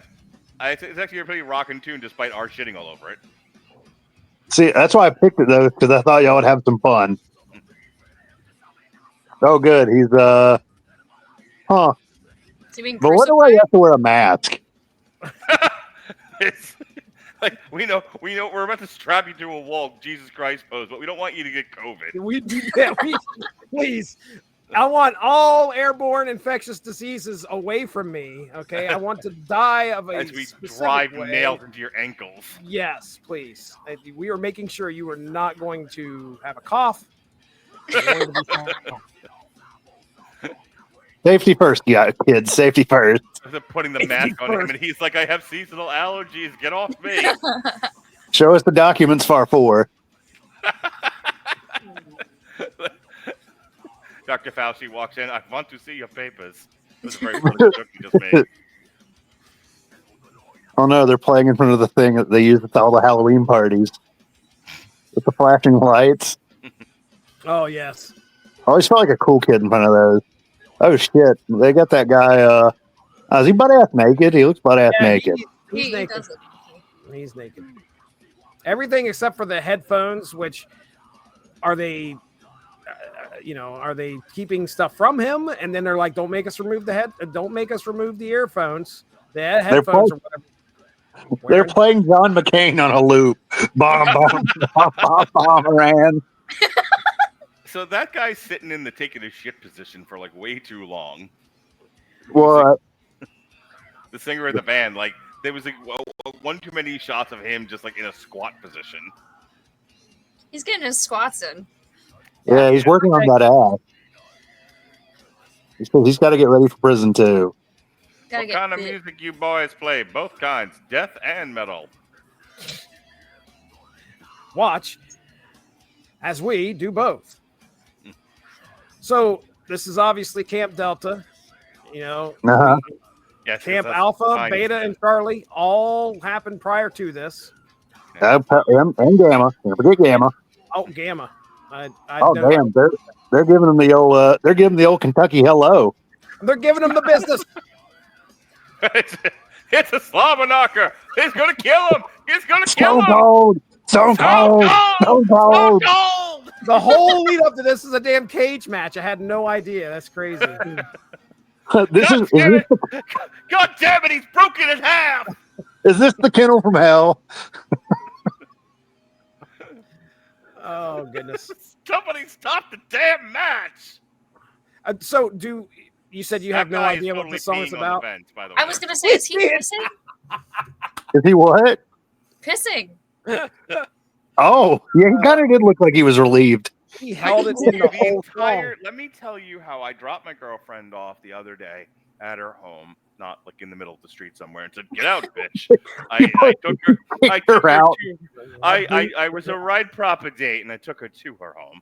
It's actually a pretty rockin' tune despite our shitting all over it. See, that's why I picked it, though, because I thought y'all would have some fun. Oh, good. He's, But what do I have to wear a mask? It's like we know we're about to strap you to a wall, Jesus Christ pose, but we don't want you to get COVID. Please. I want all airborne infectious diseases away from me. Okay, I want to die of a as we specific drive way. nails into your ankles. Yes, please. We are making sure you are not going to have a cough. Safety first, kids. Safety first. They're putting the mask on him, and he's like, "I have seasonal allergies. Get off me." Show us the documents, FAR4. Dr. Fauci walks in. I want to see your papers. It was a very funny joke you just made. Oh no, they're playing in front of the thing that they use at all the Halloween parties with the flashing lights. Oh yes. I always felt like a cool kid in front of those. Oh shit! They got that guy. Is he butt ass naked? He looks butt ass naked. He's naked. He's naked. Everything except for the headphones, which are they, are they keeping stuff from him? And then they're like, don't make us remove the earphones, the headphones or whatever. They're playing John McCain on a loop. Bomb, bomb, bomb, bomb, bomb, ran. So that guy's sitting in the taking a shit position for like way too long. What? The singer of the band, like there was like one too many shots of him just like in a squat position. He's getting his squats in. Yeah, he's working on that ass. He's got to get ready for prison too. What kind of music you boys play? Both kinds, death and metal. Watch as we do both. So this is obviously Camp Delta, Yes, Camp Alpha, Beta, and Charlie all happened prior to this. And Gamma. Don't forget Gamma. Oh, Gamma. Damn! They're giving them the old Kentucky hello. They're giving them the business. It's a slobber knocker. He's gonna kill him. He's gonna kill him. Stone cold. The whole lead up to this is a damn cage match. I had no idea. That's crazy. God damn it! He's broken in half. Is this the kennel from hell? Oh goodness! Somebody stop the damn match. So you said you have no idea what the song is about? Vent, by the way. I was gonna say, is he pissing? Is he what? Pissing. Oh, yeah, he kind of did look like he was relieved. He held it in the whole song. Let me tell you how I dropped my girlfriend off the other day at her home, not like in the middle of the street somewhere, and said, "Get out, bitch." I took her out. I was a ride prop date, and I took her to her home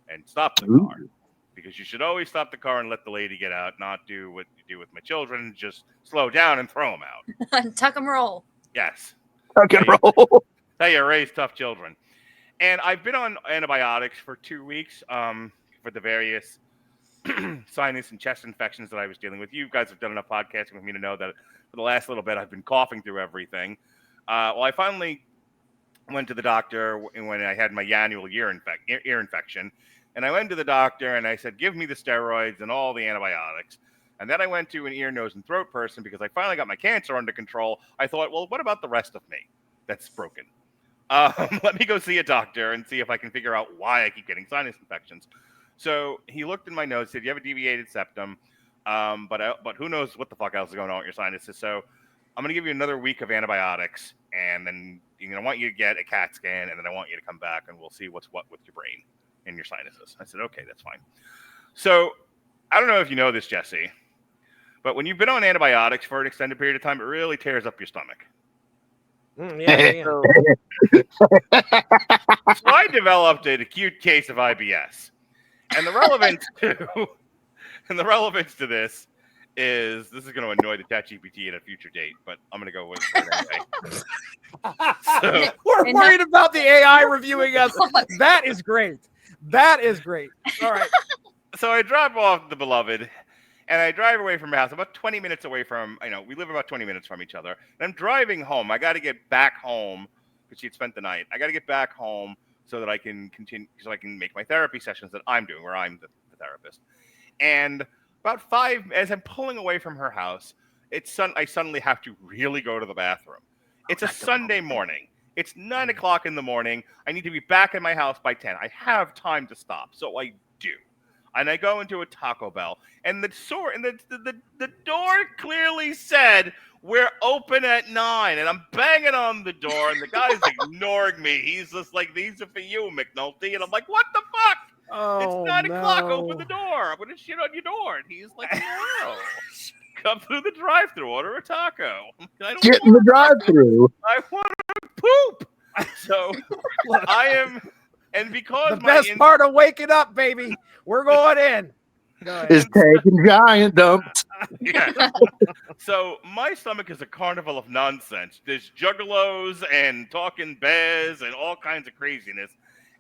and stopped the car. Because you should always stop the car and let the lady get out, not do what you do with my children, just slow down and throw them out. Tuck and roll. Yes. Tuck and roll. How you raise tough children. And I've been on antibiotics for 2 weeks for the various sinus and chest infections that I was dealing with. You guys have done enough podcasting with me to know that for the last little bit I've been coughing through everything. Well, I finally went to the doctor when I had my annual ear infection. And I went to the doctor and I said, give me the steroids and all the antibiotics. And then I went to an ear, nose, and throat person because I finally got my cancer under control. I thought, well, what about the rest of me that's broken? Let me go see a doctor and see if I can figure out why I keep getting sinus infections. So he looked in my nose, said, you have a deviated septum, but who knows what the fuck else is going on with your sinuses. So I'm going to give you another week of antibiotics, and then I want you to get a CAT scan, and then I want you to come back, and we'll see what's what with your brain and your sinuses. I said, okay, that's fine. So I don't know if you know this, Jesse, but when you've been on antibiotics for an extended period of time, it really tears up your stomach. Yeah. So I developed an acute case of IBS. And the relevance to this is going to annoy the ChatGPT at a future date, but I'm going to go with it anyway. We're worried about the AI reviewing us. That is great. That is great. All right. So I drop off the beloved, and I drive away from my house, about 20 minutes away from, we live about 20 minutes from each other. And I'm driving home. I got to get back home because she had spent the night. I got to get back home so that I can continue, so I can make my therapy sessions that I'm doing, where I'm the therapist. And about as I'm pulling away from her house, I suddenly have to really go to the bathroom. It's a Sunday morning. It's 9 o'clock in the morning. I need to be back in my house by 10. I have time to stop, so I do. And I go into a Taco Bell, and the door clearly said, we're open at 9. And I'm banging on the door, and the guy's ignoring me. He's just like, these are for you, McNulty. And I'm like, what the fuck? Oh, it's 9 o'clock. Open the door. I'm going to shit on your door. And he's like, no. Come through the drive-thru, order a taco. Get in the drive-thru. I want to poop. So I am, and because the best part of waking up, baby, we're going in. Is taking giant dumps. Yeah. So my stomach is a carnival of nonsense. There's juggalos and talking bears and all kinds of craziness,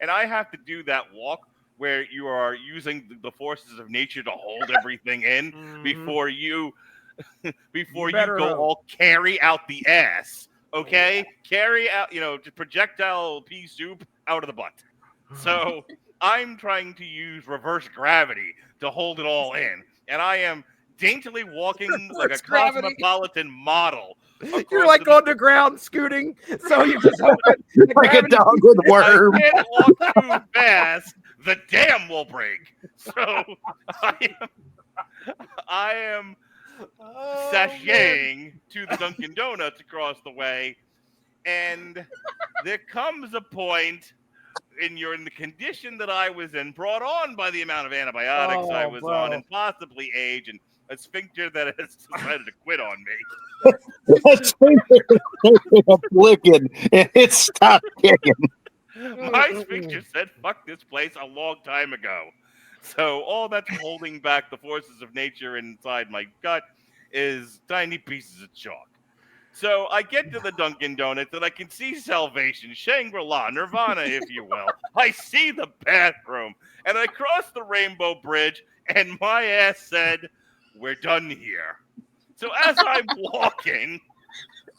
and I have to do that walk where you are using the forces of nature to hold everything in before you go all carry out the ass. Okay? Carry out, just projectile pea soup out of the butt. So I'm trying to use reverse gravity to hold it all in, and I am daintily walking like a Reverse gravity. cosmopolitan model. You're like on the ground scooting, so you just hope it, the Like a gravity- dog with worm. I can't walk too fast. The dam will break. So I am sashaying to the Dunkin' Donuts across the way, and there comes a point in the condition that I was in, brought on by the amount of antibiotics I was on, and possibly age, and a sphincter that has decided to quit on me. That's flicking, and it stopped kicking. My sphincter said, fuck this place a long time ago. So all that's holding back the forces of nature inside my gut is tiny pieces of chalk. So I get to the Dunkin' Donuts and I can see salvation, Shangri-La, Nirvana, if you will. I see the bathroom and I cross the Rainbow Bridge and my ass said, we're done here. So as I'm walking,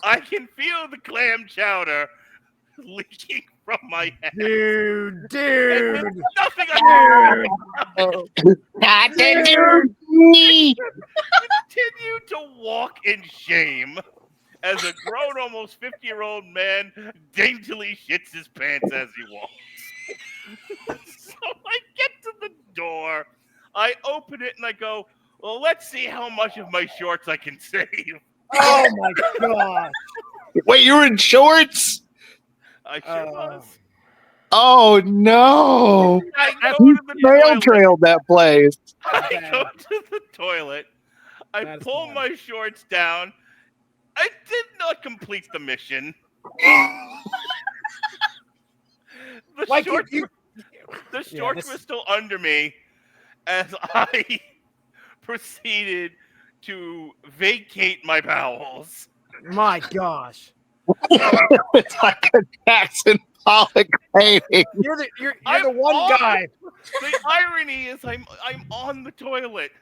I can feel the clam chowder leaking from my head. Dude. And there's nothing I can do. Continue to walk in shame as a grown, almost 50-year-old man daintily shits his pants as he walks. So I get to the door, I open it, and I go, well, let's see how much of my shorts I can save. Oh my god! Wait, you were in shorts? I sure was. Oh no! I go You to the trail toilet. trailed that place. I go to the toilet. I That is pull bad. my shorts down. I did not complete the mission. The Like shorts, you- the shorts this- were still under me as I proceeded to vacate my bowels. My gosh! It's like a Jackson Pollock painting. You're the I'm one on- guy. The irony is I'm on the toilet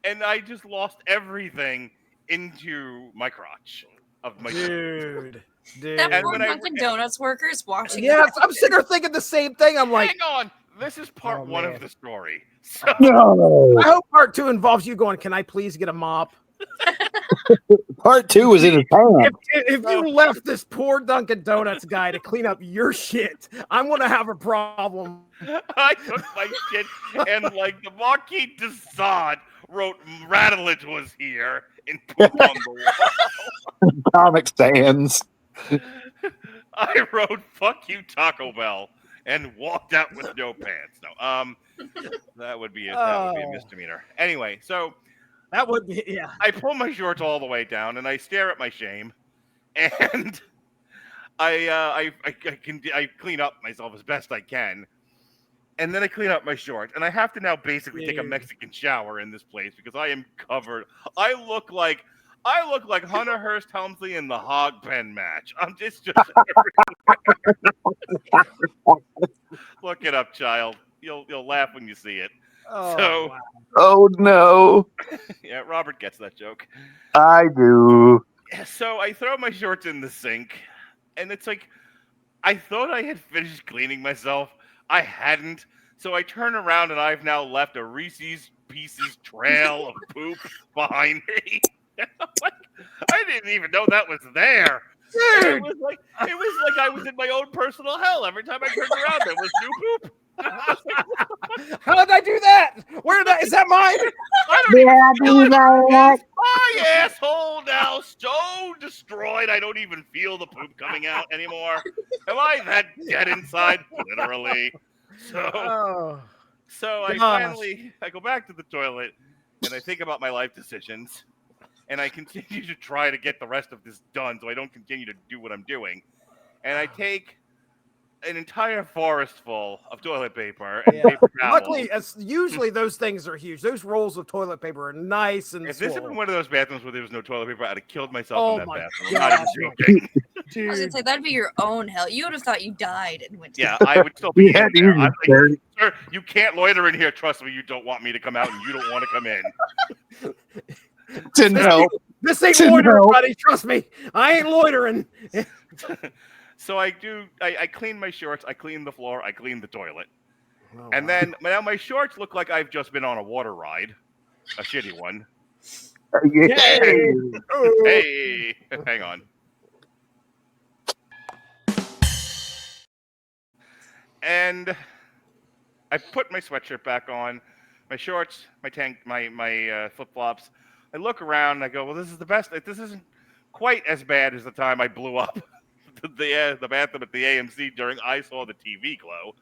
and I just lost everything into my crotch of my Dude. That And poor when I- Dunkin' Donuts workers watching. Yeah, that. I'm sitting there thinking the same thing. I'm like, Hang on. This is part Oh, one man. of the story. So No. I hope part 2 involves you going, can I please get a mop? Part 2 was in his pants. If you left this poor Dunkin' Donuts guy to clean up your shit, I'm gonna have a problem. I took my shit and like the Marquis de Sade wrote Radulich was here and put on the wall. Comic Sans. I wrote "fuck you Taco Bell" and walked out with no pants. No, that would be a misdemeanor. Anyway, so That would be, yeah. I pull my shorts all the way down and I stare at my shame, and I clean up myself as best I can, and then I clean up my shorts, and I have to now basically take a Dude. Mexican shower in this place because I am covered. I look like Hunter Hearst Helmsley in the hog pen match. I'm just look it up, child. You'll laugh when you see it. Oh, So- wow. Oh no. Yeah, Robert gets that joke. I do. So I throw my shorts in the sink, and it's like I thought I had finished cleaning myself. I hadn't. So I turn around and I've now left a Reese's Pieces trail of poop behind me. Like, I didn't even know that was there. It was like I was in my own personal hell. Every time I turned around, there was new poop. How did I do that? Where did I? Is that mine? I don't even feel it. My asshole now so destroyed. I don't even feel the poop coming out anymore. Am I that dead inside? Literally. Oh. So I go back to the toilet and I think about my life decisions, and I continue to try to get the rest of this done so I don't continue to do what I'm doing. And I take an entire forest full of toilet paper and paper towels. Luckily, usually those things are huge. Those rolls of toilet paper are nice and If this had been swole. one of those bathrooms where there was no toilet paper, I'd have killed myself Oh in that my bathroom. God. I'm not even joking. I was gonna say that'd be your own hell. You would have thought you died and went to Yeah, I would still be You in had to there. use I'm your like, sir, you can't loiter in here. Trust me, you don't want me to come out, and you don't want to come in. Didn't help. This ain't Didn't loitering, help. buddy. Trust me. I ain't loitering. So I clean my shorts, I clean the floor, I clean the toilet. Oh, And wow. then now my shorts look like I've just been on a water ride, a shitty one. Hey! Hey, hang on. And I put my sweatshirt back on, my shorts, my tank, my flip flops. I look around and I go, well, this is the best. This isn't quite as bad as the time I blew up the bathroom at the AMC during I Saw the TV Glow.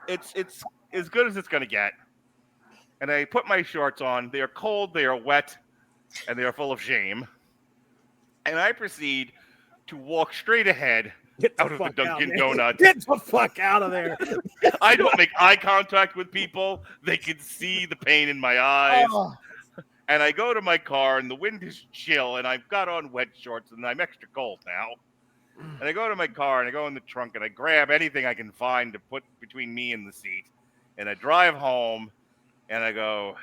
It's as good as it's gonna get. And I put my shorts on. They are cold, they are wet, and they are full of shame. And I proceed to walk straight ahead out of the Dunkin' Donuts. Get the fuck out of there. I don't make eye contact with people. They can see the pain in my eyes. Oh. And I go to my car, and the wind is chill, and I've got on wet shorts, and I'm extra cold now. And I go to my car, and I go in the trunk, and I grab anything I can find to put between me and the seat. And I drive home, and I go,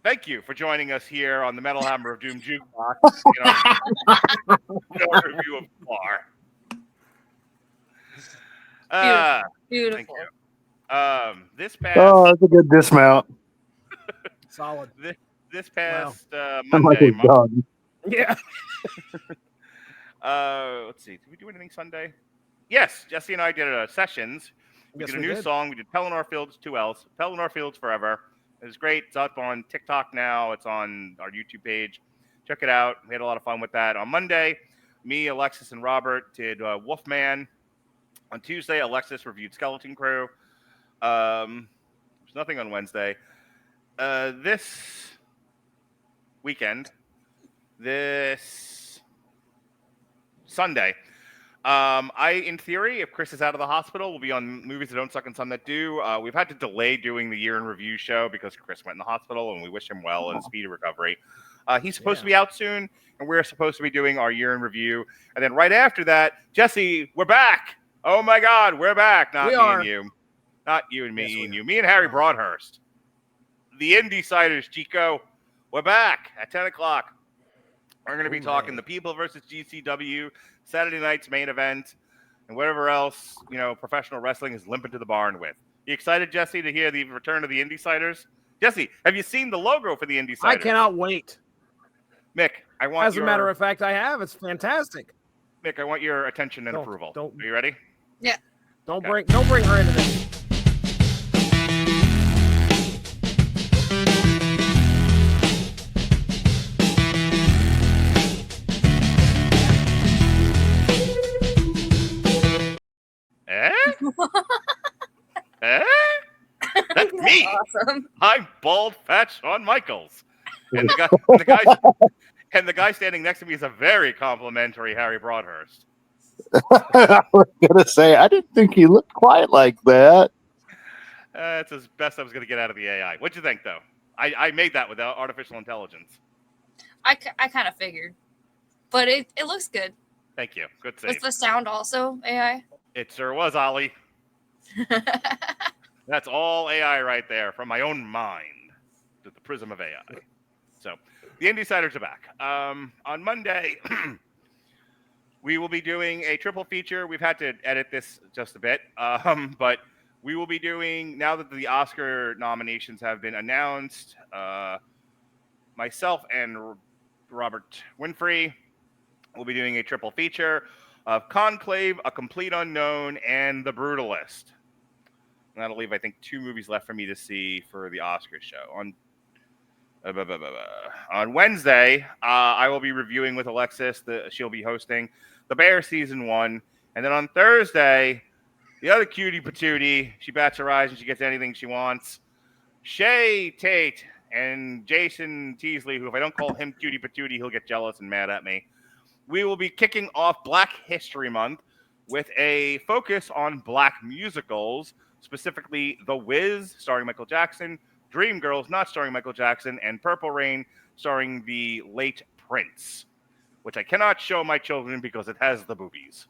thank you for joining us here on the Metal Hammer of Doom Jukebox. Our review of Gwar. Beautiful. Thank you. This past Oh, that's a good dismount. Solid. this past I'm like Monday. a dog. Yeah. Let's see. Did we do anything Sunday? Yes, Jesse and I did sessions. We Yes, did a we new did. song. We did Pelennor Fields 2Ls. Pelennor Fields Forever. It was great. It's up on TikTok now. It's on our YouTube page. Check it out. We had a lot of fun with that. On Monday, me, Alexis, and Robert did Wolfman. On Tuesday, Alexis reviewed Skeleton Crew. There's nothing on Wednesday. This weekend, this Sunday, in theory, if Chris is out of the hospital, we'll be on Movies That Don't Suck and Some That Do. We've had to delay doing the year in review show because Chris went in the hospital, and we wish him well and speedy recovery. He's supposed to be out soon, and we're supposed to be doing our year in review. And then right after that, Jesse, we're back. Oh my God, we're back. Not We me are. and you. Not you and me Yes, we and are. you. Me and Harry Broadhurst. The Indie-Siders, Chico. We're back at 10 o'clock. We're going to be talking the People versus GCW, Saturday night's main event, and whatever else, professional wrestling is limping to the barn with. You excited, Jesse, to hear the return of the Indie-Siders? Jesse, have you seen the logo for the Indie-Siders? I cannot wait. Mick, I want As a matter of fact, I have. It's fantastic. Mick, I want your attention and approval. Are you ready? Yeah. Don't bring her into this. That's me. Awesome. I'm bald, fat Shawn Michaels, and the guy standing next to me is a very complimentary Harry Broadhurst. I was gonna say I didn't think he looked quite like that. It's as best I was going to get out of the AI. What'd you think, though? I made that without artificial intelligence. I kind of figured, but it looks good. Thank you. Good Was save. the sound also AI? It sure was, Ollie. That's all AI right there from my own mind through the prism of AI. So the Indie-Siders are back. On Monday, we will be doing a triple feature. We've had to edit this just a bit, but we will be doing, now that the Oscar nominations have been announced, myself and Robert Winfrey will be doing a triple feature of Conclave, A Complete Unknown, and The Brutalist. And that'll leave, I think, 2 movies left for me to see for the Oscars show. On Wednesday, I will be reviewing with Alexis. She'll be hosting The Bear Season 1. And then on Thursday, the other cutie patootie, she bats her eyes and she gets anything she wants. Shay Tate and Jason Teasley, who if I don't call him cutie patootie, he'll get jealous and mad at me. We will be kicking off Black History Month with a focus on Black musicals, specifically The Wiz, starring Michael Jackson, Dreamgirls, not starring Michael Jackson, and Purple Rain, starring the late Prince, which I cannot show my children because it has the boobies.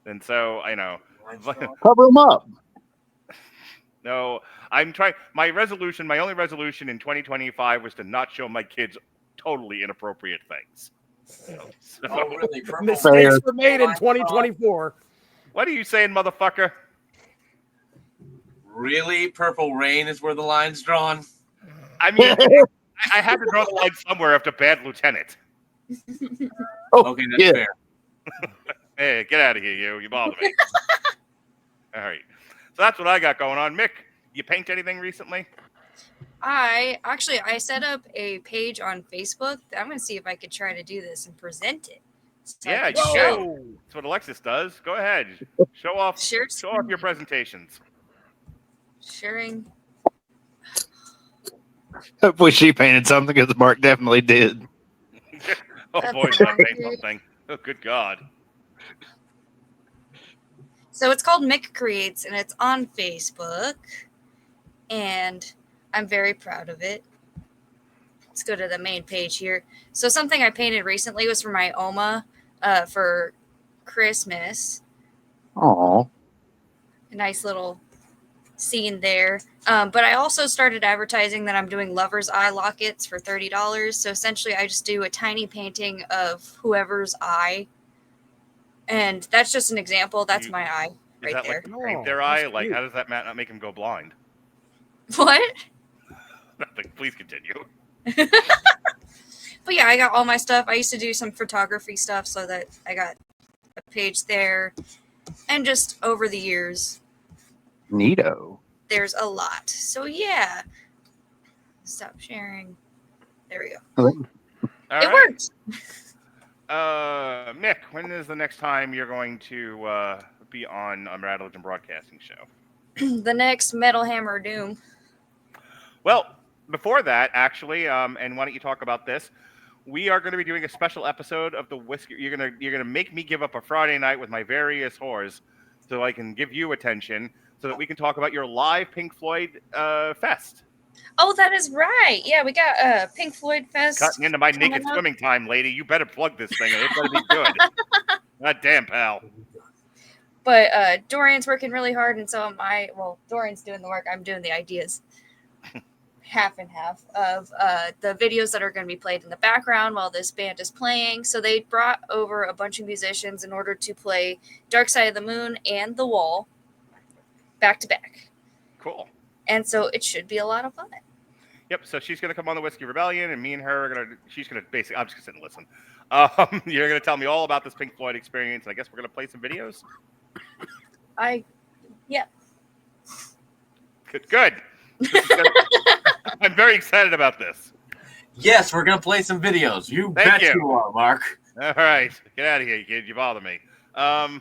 And so, I know. Cover them up. No, I'm trying. My only resolution in 2025 was to not show my kids totally inappropriate things. So, Mistakes were made in 2024. What are you saying, motherfucker? Really? Purple Rain is where the line's drawn? I mean, I had to draw the line somewhere after Bad Lieutenant. Okay, that's yeah. fair. Hey, get out of here, you bother me. All right. So that's what I got going on. Mick, you paint anything recently? I set up a page on Facebook. I'm going to see if I could try to do this and present it. So Yeah, I you can can. show. That's what Alexis does. Go ahead. Show off your presentations. Sharing. Hopefully she painted something because Mark definitely did. Oh, That's boy, did I okay. paint something. Oh, good God. So it's called Mick Creates, and it's on Facebook. And I'm very proud of it. Let's go to the main page here. So something I painted recently was for my Oma for Christmas. Aw. A nice little scene there. But I also started advertising that I'm doing lover's eye lockets for $30. So essentially I just do a tiny painting of whoever's eye. And that's just an example. That's my eye Is right that there. like to paint their eye? Like, how does that not make them go blind? What? Nothing. Please continue. But yeah, I got all my stuff. I used to do some photography stuff, so that I got a page there. And just over the years, Neato. there's a lot. So yeah. Stop sharing. There we go. All It right. worked. Mick, when is the next time you're going to be on a Radulich and Broadcasting show? The next Metal Hammer of Doom. Well, before that, actually, and why don't you talk about this? We are going to be doing a special episode of the whiskey. You're gonna make me give up a Friday night with my various whores, so I can give you attention, so that we can talk about your live Pink Floyd fest. Oh, that is right. Yeah, we got Pink Floyd Fest. Cutting into my naked up. swimming time, lady. You better plug this thing. It better be good. God damn, pal. But Dorian's working really hard, and so am I. Well, Dorian's doing the work. I'm doing the ideas. Half and half of the videos that are going to be played in the background while this band is playing. So they brought over a bunch of musicians in order to play Dark Side of the Moon and The Wall back to back. Cool. And so it should be a lot of fun. Yep. So she's gonna come on the Whiskey Rebellion, and me and her are gonna. She's gonna basically. I'm just gonna sit and listen. You're gonna tell me all about this Pink Floyd experience, and I guess we're gonna play some videos. Yeah. Good. I'm very excited about this. Yes, we're gonna play some videos. You bet you are, Mark. All right, get out of here, kid. You bother me. I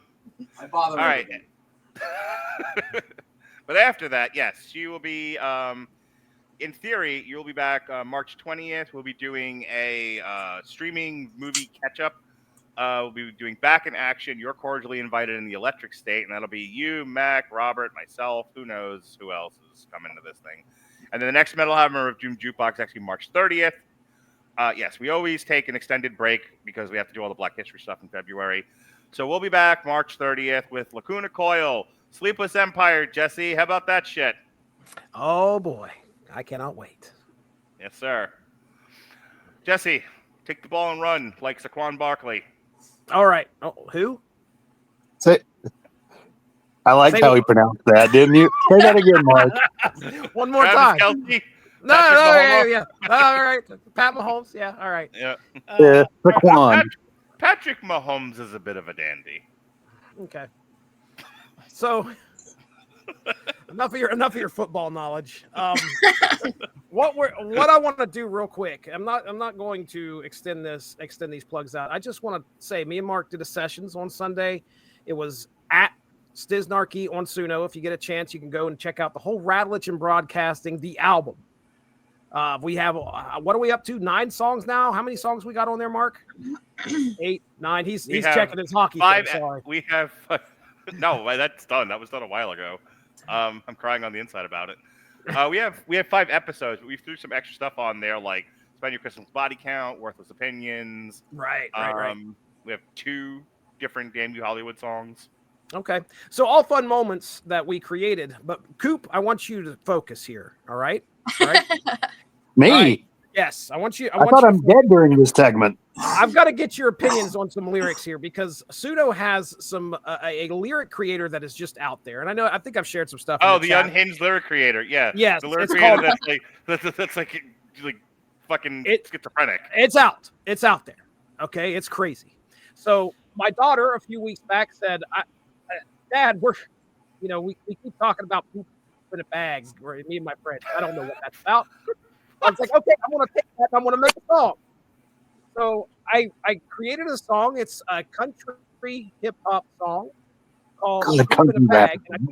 bother. All right. But after that, yes, she will be. In theory, you'll be back March 20th. We'll be doing a streaming movie catch-up. We'll be doing Back in Action. You're cordially invited in the Electric State, and that'll be you, Mac, Robert, myself. Who knows who else is coming to this thing. And then the next Metal Hammer of Doom Jukebox is actually March 30th. Yes, we always take an extended break because we have to do all the Black History stuff in February. So we'll be back March 30th with Lacuna Coil, Sleepless Empire. Jesse, how about that shit? Oh, boy. I cannot wait. Yes, sir. Jesse, take the ball and run like Saquon Barkley. All right. Oh, who? Say, I like Say how what? he pronounced that, didn't you? Say that again, Mark. One more Travis time. Kelce, No, Patrick yeah. All right. Pat Mahomes. Yeah. All right. Yeah. Yeah, Saquon. Patrick Mahomes is a bit of a dandy. Okay. So enough of your football knowledge. What I want to do real quick. I'm not going to extend these plugs out. I just want to say me and Mark did a sessions on Sunday. It was at Stiznarchy on Suno. If you get a chance, you can go and check out the whole Radulich and Broadcasting, the album. We have what are we up to? 9 songs now. How many songs we got on there, Mark? 8, 9. He's checking his hockey. 5. Thing, sorry. We have no. That's done. That was done a while ago. I'm crying on the inside about it. We have 5 episodes, but we threw some extra stuff on there, like Spend Your Christmas Body Count, Worthless Opinions. Right. We have 2 different Damn You Hollywood songs. Okay. So all fun moments that we created, but Coop, I want you to focus here. All right. All right. Me? All right. Yes, I want you. I thought I'm dead during this segment. I've got to get your opinions on some lyrics here because Suno has some a lyric creator that is just out there, and I think I've shared some stuff. Oh, in the the chat. unhinged lyric creator. Yeah. Yes, The lyric it's creator called. that's like fucking schizophrenic. It's out. It's out there. Okay, it's crazy. So my daughter a few weeks back said, "Dad, we keep talking about poop in a bag, right? Me and my friends. I don't know what that's about." I was like, "Okay, I'm gonna take that. I'm gonna make a song." So I created a song. It's a country hip hop song called "Poop in a Bag," and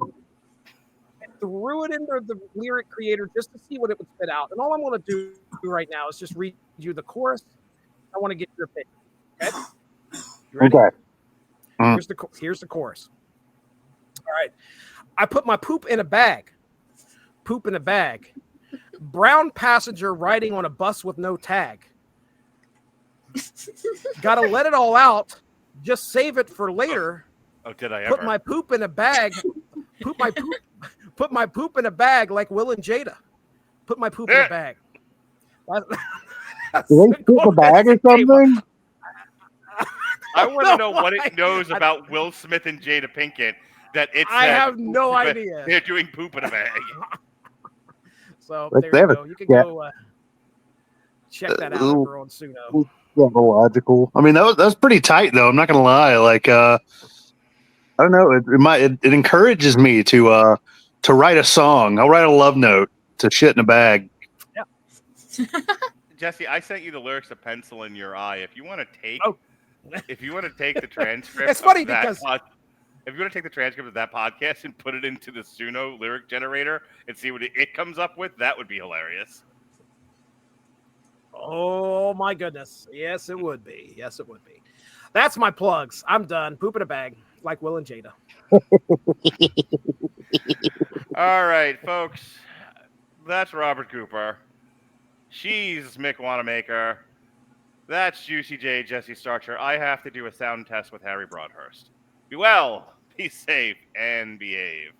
I threw it into the lyric creator just to see what it would spit out. And all I'm going to do right now is just read you the chorus. I want to get your opinion. Okay? You ready? Okay. Here's the chorus. All right. I put my poop in a bag. Poop in a bag. Brown passenger riding on a bus with no tag. Gotta let it all out. Just save it for later. Oh, did I ever? Put my poop in a bag. Put my poop in a bag like Will and Jada. Put my poop in a bag. Do they poop a bag or something? I want to know what it knows about Will Smith and Jada Pinkett that it's. I have no idea. They're doing poop in a bag. So there you go. You can go check that out over on Suno. Scatological. I mean, that's pretty tight, though. I'm not gonna lie. Like, I don't know. It encourages me to write a song. I'll write a love note to shit in a bag. Yeah. Jesse, I sent you the lyrics to "Pencil in Your Eye." If you want to take, the transcript, it's funny because if you want to take the transcript of that podcast and put it into the Suno lyric generator and see what it comes up with, that would be hilarious. Oh my goodness. Yes, it would be. Yes, it would be. That's my plugs. I'm done. Poop in a bag like Will and Jada. All right, folks. That's Robert Cooper. She's Mick Wanamaker. That's Juicy J, Jesse Starcher. I have to do a sound test with Harry Broadhurst. Be well, be safe, and behave.